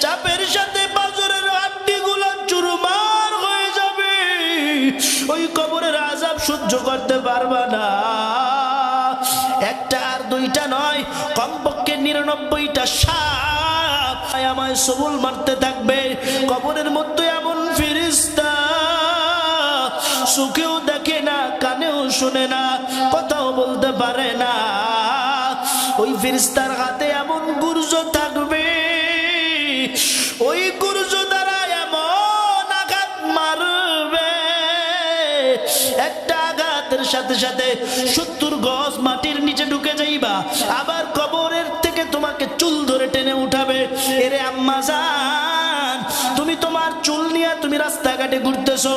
[SPEAKER 1] চাপের সাথে পাঁজরের হাড্ডিগুলো চুরমার হয়ে যাবে। ওই কবরের আযাব সহ্য করতে পারবা না। একটা আর দুইটা নয়, কমপক্ষে 99টা সাপ আমায় সবল মারতে থাকবে। কবরের মধ্যে এমন ফেরেশতা, চোখেও দেখে না, কানেও শোনে না, কথাও বলতে পারে না। ওই ফেরেশতার হাতে এমন গুর্জ থাকবে, ওই গুর্জ দ্বারা এমন আঘাত মারবে, একটা আঘাতের সাথে সাথে 70 গজ মাটির নিচে ঢুকে যাইবা। আবার কবরের থেকে তোমাকে চুল ধরে টেনে উঠাবে। এরে আম্মা জান, তুমি তোমার চুল নিয়ে তুমি রাস্তাঘাটে ঘুরতেছো,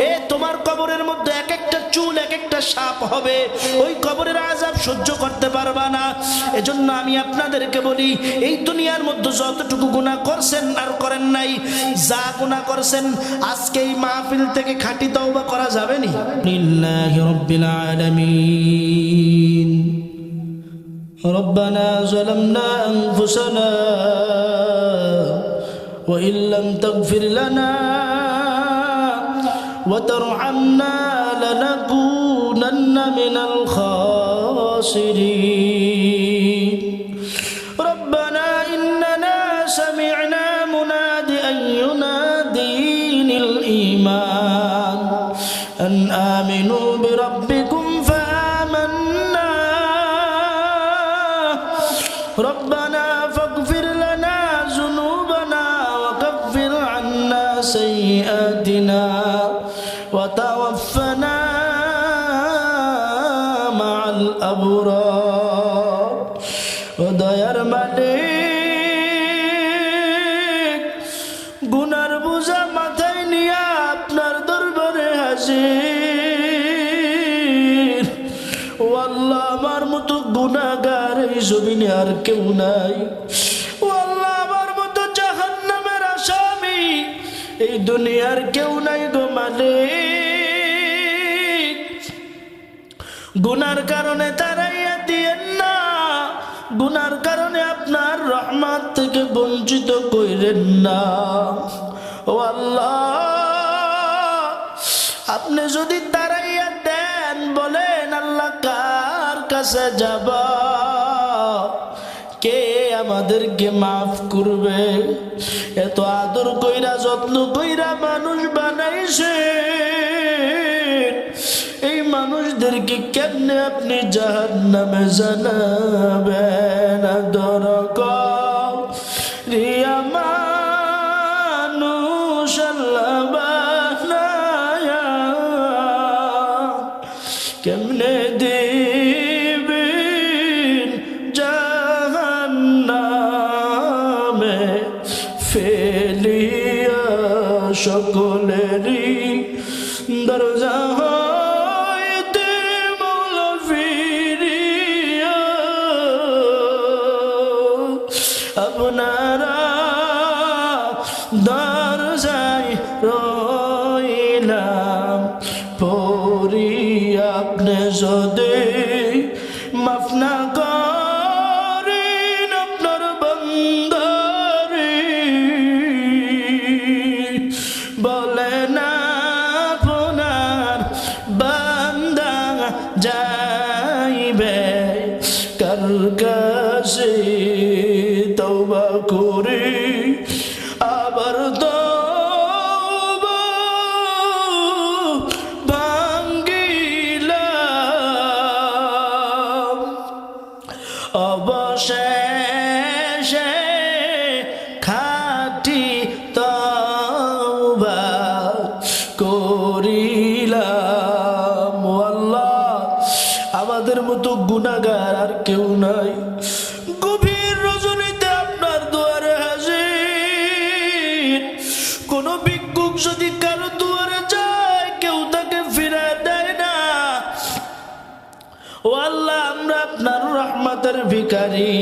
[SPEAKER 1] এ তোমার কবরের মধ্যে এক একটা চুল এক একটা সাপ হবে। ওই কবরের আযাব সহ্য করতে পারবা না। এজন্য আমি আপনাদেরকে বলি, এই দুনিয়ার মধ্যে যতটুকু গুনাহ করছেন আর করেন নাই, যা গুনাহ করছেন আজকে এই মাহফিল থেকে খাঁটি তওবা করা যাবে নি। লিল্লাহি রাব্বিল আলামিন। ربنا ظلمنا أنفسنا وإن لم تغفر لنا وترحمنا لنكونن من الخاسرين ربنا إننا سمعنا منادئا ينادي للإيمان أن آمنوا بربكم فآمنا ربنا فاغفر لنا ذنوبنا وكفر عنا سيئاتنا وتوفنا مع الأبرار ودير মালিক, গুনার বোঝা মাথায় নিয়ে আপনার দরবারে হাজির। ও আল্লাহ, আমার মতো গুনাহগার এই জমিনে আর কেউ নাই। ও আল্লাহ, আমার মতো জাহান্নামের আসামি এই দুনিয়ার কেউ নাই গো মালিক। গুনার কারণে তারাইয়া দিয়েন না, গুনার কারণে আপনার রহমত থেকে বঞ্চিত কইরেন না। ও আল্লাহ, আপনি যদি তারাইয়া দেন, বলেন আল্লাহ কার কাছে যাব? কে আমাদেরকে মাফ করবে? এত আদর কইরা যত্ন কইরা মানুষ বানাইছে, এই মানুষদেরকে কেমনে আপনি জাহান্নামে জানাবেন? আদর করিয়া মানুষ আল্লাহ বানায়া কেমনে দিবেন জাহান্নামে ফেলিয়া? সকলেরই দরজা হইতে মৌলা ফিরিয়া আপনারা দরজায় রইলাম পড়িয়া। আপনি যদি মাফ না করেন আপনার বান্দারে, বলে না আপনার বান্দা যাইবে কার কাছে তওবা করে আবার তওবা ভাঙ্গিলাম। অবশেষে খাঁটি তওবা করিলাম। ও আল্লাহ, আমাদের মতো গুনাহগার আর কেউ নাই। ভিক্ষুক যদি কারো দুয়ারে যায় কেউ তাকে ফিরে দেয় না। ও আল্লাহ, আমরা আপনার রহমতের ভিখারি।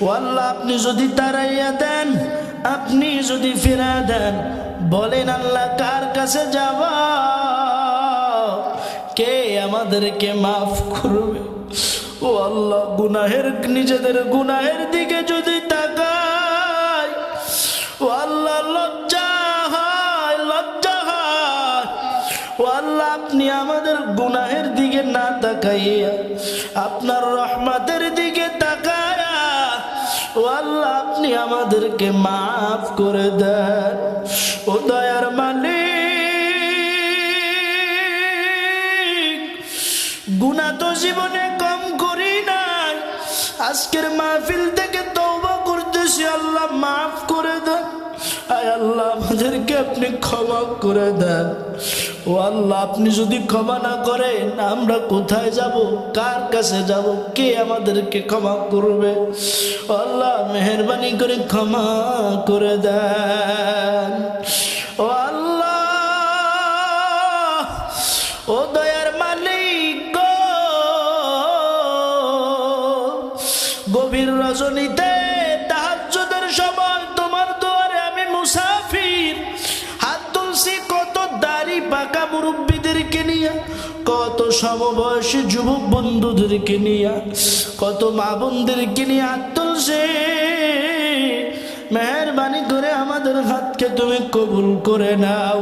[SPEAKER 1] ও আল্লাহ, আপনি যদি তাড়াইয়া দেন, আপনি যদি ফিরা দেন, বলেন আল্লাহ কার কাছে যাব? কে আমাদেরকে মাফ করবে? ও আল্লাহ, নিজেদের গুনাহের দিকে যদি তাকাই, ও আল্লাহ লজ্জা হয়, লজ্জা হয়। ও আল্লাহ, আপনি আমাদের গুনাহের দিকে না তাকাইয়া আপনার রহমতের দিকে তাকায়া, ও আল্লাহ আপনি আমাদেরকে মাফ করে দেন। ও দয়ার মালিক, গুনাহ তো জীবনে কম করি নাই, আজকের মাহফিল থেকে তওবা করতেছি, আল্লাহ মাফ করে দেন। আয় আল্লাহ, আমাদেরকে আপনি ক্ষমা করে দেন। ও আল্লাহ, আপনি যদি ক্ষমা না করেন আমরা কোথায় যাব? কার কাছে যাব? কে আমাদেরকে ক্ষমা করবে? ও আল্লাহ, মেহেরবানি করে ক্ষমা করে দেন। ও আল্লাহ, ও দয়ার মালিক গো, গভীর রজনীতে তাহাজ্জুদের সময় তোমার দুয়ারে আমি মুসাফির, হাত তুলছি কত দাড়ি পাকা মুরব্বীদেরকে নিয়ে, কত সমবয়সী যুবক বন্ধুদেরকে নিয়ে, কত মা বোনদেরকে নিয়ে হাত তুলছি। মেহেরবানি করে আমাদের হাতকে তুমি কবুল করে নাও।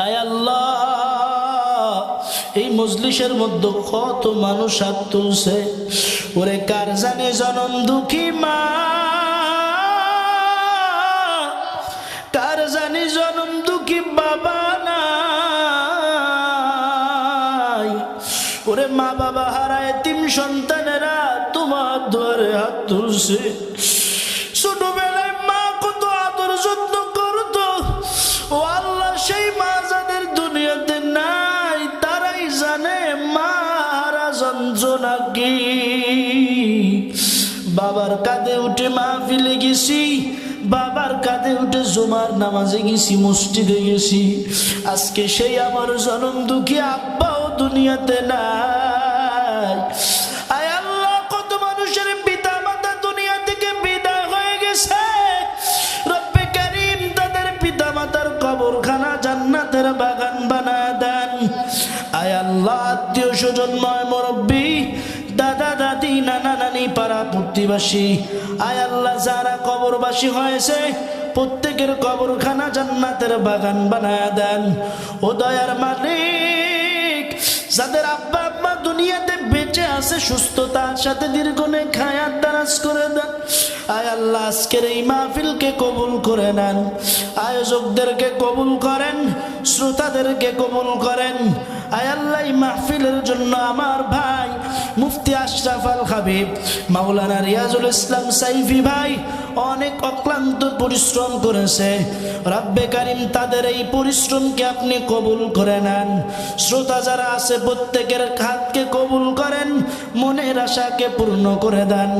[SPEAKER 1] আয় আল্লাহ, এই মজলিসের মধ্যে কত মানুষ হাত তুলছে, ওরে কার জানে জনম দুঃখী মা, কার জানি জনম দুঃখী বাবা নাই, ওরে মা বাবা হারা এতিম সন্তানেরা তোমার দুয়ারে হাত তুলছে। ছোটবেলায় মা কত আদর যত্ন করতো, ও আল্লাহ সেই মা যাদের দুনিয়াতে নাই তারাই জানে মারা যন্ত্রণা কি। বাবার কাঁধে উঠে মাহফিলে গেছি, বাবার কাঁধে উঠে জুমার নামাজে গেছি, মসজিদে গেছি, আজকে সেই আমার জনম দুঃখী আব্বাও দুনিয়াতে নাই। আয় আল্লাহ, কত মানুষের পিতা মাতা দুনিয়া থেকে বিদায় হয়ে গেছে, রব্বে কারীম তাদের পিতা মাতার কবরখানা জান্নাতের বাগান বানায় দেন। আয় আল্লাহ, আত্মীয় স্বজন ময় মুরব্বী, দাদা দাদি, নানা নানি, পাড়া প্রতিবাসী, আয় আল্লাহ যারা কবরবাসী হয়েছে প্রত্যেকের কবরখানা জান্নাতের বাগান বানায় দেন। ও দয়ার মালিক, যাদের আব্বা আম্মা দুনিয়াতে বেঁচে আছে সুস্থতার সাথে দীর্ঘনেক হায়াত দারাজ করে দেন। আয় আল্লাহ, আজকের এই মাহফিলকে কবুল করে নেন, আয়োজকদেরকে কবুল করেন, শ্রোতাদেরকে কবুল করেন। আয় আল্লাহ, এই মাহফিলের জন্য আমার ভাই মুফতি আশরাফ আল হাবিব, মাওলানা রিয়াজুল ইসলাম সাইফি ভাই অনেক অক্লান্ত পরিশ্রম করেছে। রব্বে কারীম তাদের এই পরিশ্রমকে আপনি কবুল করে নেন। শ্রোতা যারা আছে প্রত্যেকের হাতকে কবুল করেন, মনের আশাকে পূর্ণ করে দেন।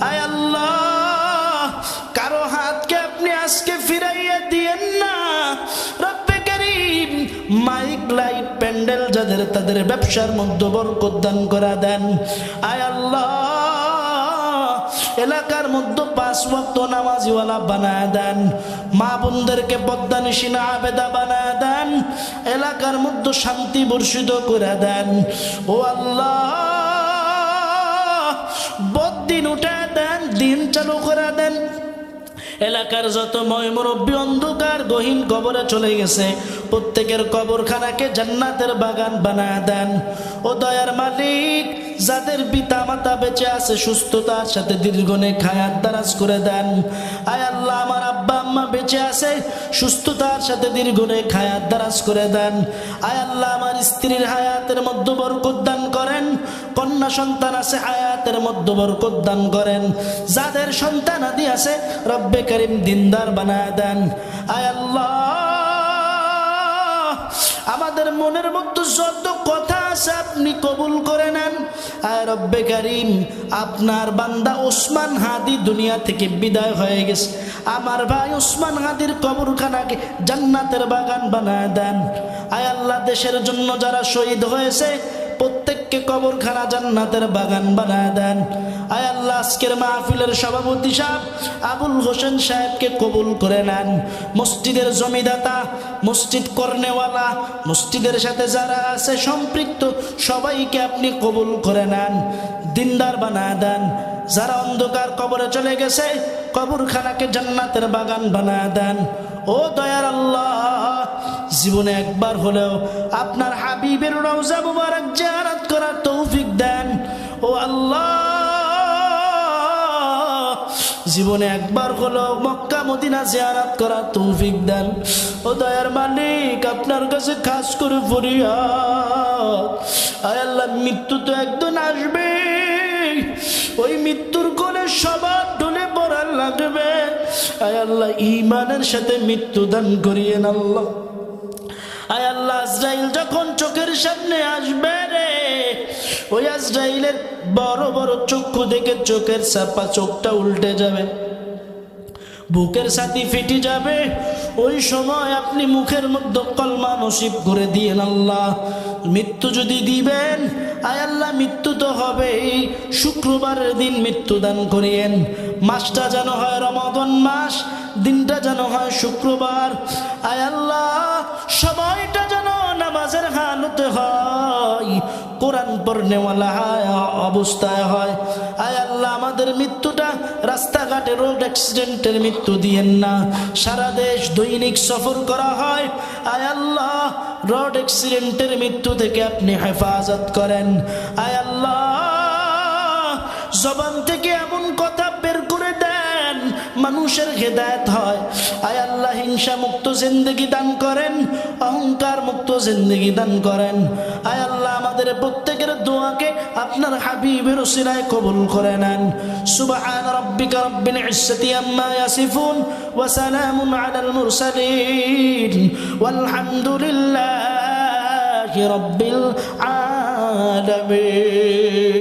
[SPEAKER 1] আয় আল্লাহ, কারো হাতকে আপনি আজকে ফিরাইয়া দিয়েন না। রব্বে কারীম, মাইক লাইট প্যান্ডেল যাদের তাদের ব্যবসার মধ্যে বরকত দান করে দেন। আয় আল্লাহ, এলাকার মধ্যে 5 ওয়াক্ত নামাজিওয়ালা বানায় দেন, মা বোনদেরকে পদ্মানিশিনা আবেদা বানায় দেন, এলাকার মধ্যে শান্তি বর্ষিত করে দেন। ও আল্লাহ, বদ্দিন উঠে দেন, দিন চালু করে দেন। এলাকার যত ময় মুরব্বী অন্ধকার গহীন কবরে চলে গেছে প্রত্যেকের কবরখানাকে জান্নাতের বাগান বানায় দেন। ও দয়ার মালিক, যাদের পিতা মাতা বেঁচে আছে সুস্থতার সাথে দীর্ঘনেক হায়াত দারাজ করে দেন। আয় আল্লাহ, আমার আব্বা আম্মা বেঁচে আছে সুস্থতার সাথে দীর্ঘনেক হায়াত দারাজ করে দেন। আয় আল্লাহ, আমার স্ত্রীর হায়াতের মধ্যে বরকত দান করেন, কন্যা সন্তান আছে হায়াতের মধ্যে বরকত দান করেন। যাদের সন্তান আদি আছে রব্বে কারীম দিনদার বানায় দেন। আয় আল্লাহ, আমাদের মনের মধ্যে যত কথা আছে আপনি কবুল করে নেন। আয় রব্বে কারীম, আপনার বান্দা ওসমান হাদি দুনিয়া থেকে বিদায় হয়ে গেছে, আমার ভাই ওসমান হাদির কবরখানাকে জান্নাতের বাগান বানায় দেন। আয় আল্লাহ, দেশের জন্য যারা শহীদ হয়েছে প্রত্যেককে কবরখানা জান্নাতের বাগান বানায় দেন। আয় আল্লাহ, আজকের মাহফিলের সভাপতি সাহেব আবুল হোসেন সাহেবকে কবুল করে নেন। মসজিদের জমিদাতা, মসজিদ করনেওয়ালা, মসজিদের সাথে যারা আছে সম্পৃক্ত সবাইকে আপনি কবুল করে নেন, দিনদার বানায় দেন। যারা অন্ধকার কবরে চলে গেছে কবরখানাকে জান্নাতের বাগান বানায় দেন। ও দয়ার আল্লাহ, জীবনে একবার হলেও আপনার হাবিবের রওজা মুবারক জিয়ারত করার তৌফিক দেন। ও আল্লাহ, জীবনে একবার হলেও মক্কা মদিনা জিয়ারত করার তৌফিক দেন। ও দয়ার মালিক, আপনার কাছে খাস করে ফরিয়াদ, আয় আল্লাহ, মৃত্যু তো একদিন আসবে, ওই মৃত্যুর কোলে সবার ঢলে পড়া লাগবে। আয় আল্লাহ, ঈমানের সাথে মৃত্যু দান করিয়েন আল্লাহ। আয় আল্লাহ, আজরাইল যখন চোখের সামনে আসবে রে, ওই আজরাইলের বড় বড় চক্ষু দেখে চোখের চাপা চোখটা উল্টে যাবে, বুকের সাথী ফেটে যাবে। ওই সময় আপনি মুখের মধ্যে কলমা নসিব করে দিয়েন আল্লাহ। মৃত্যু যদি দিবেন, আয় আল্লাহ, মৃত্যু তো হবেই, শুক্রবারের দিন মৃত্যু দান করিয়েন। মাসটা যেন হয় রমাদান মাস, দিনটা যেন হয় শুক্রবার। আয় আল্লাহ, সময়টা যেন নামাজের হালতে হয়, কোরআন পড়নেওয়ালা অবস্থায় হয়। আয় আল্লাহ, আমাদের মৃত্যুটা রাস্তাঘাটে রোড অ্যাক্সিডেন্টের মৃত্যু দিয়েন না। সারা দেশ দৈনিক সফর করা হয়, আয় আল্লাহ, রোড অ্যাক্সিডেন্টের মৃত্যু থেকে আপনি হেফাজত করেন। আয় আল্লাহ, জবান থেকে এমন কথা বের করে দেন মানুষের হেদায়েত হয়। আয় আল্লাহ, হিংসা মুক্ত জিন্দেগি দান করেন, অহংকার মুক্ত জিন্দেগি দান করেন। আয় আল্লাহ, আমাদের প্রত্যেকের দোয়াকে আপনার হাবিবের ওসিলায় কবুল করে নেন। সুবহান রাব্বিকা রাব্বিল ইজ্জাতি আম্মা ইয়াসিফুন ওয়া সালামুন আলাল মুরসালিন ওয়ালহামদুলিল্লাহি রাব্বিল আলামিন।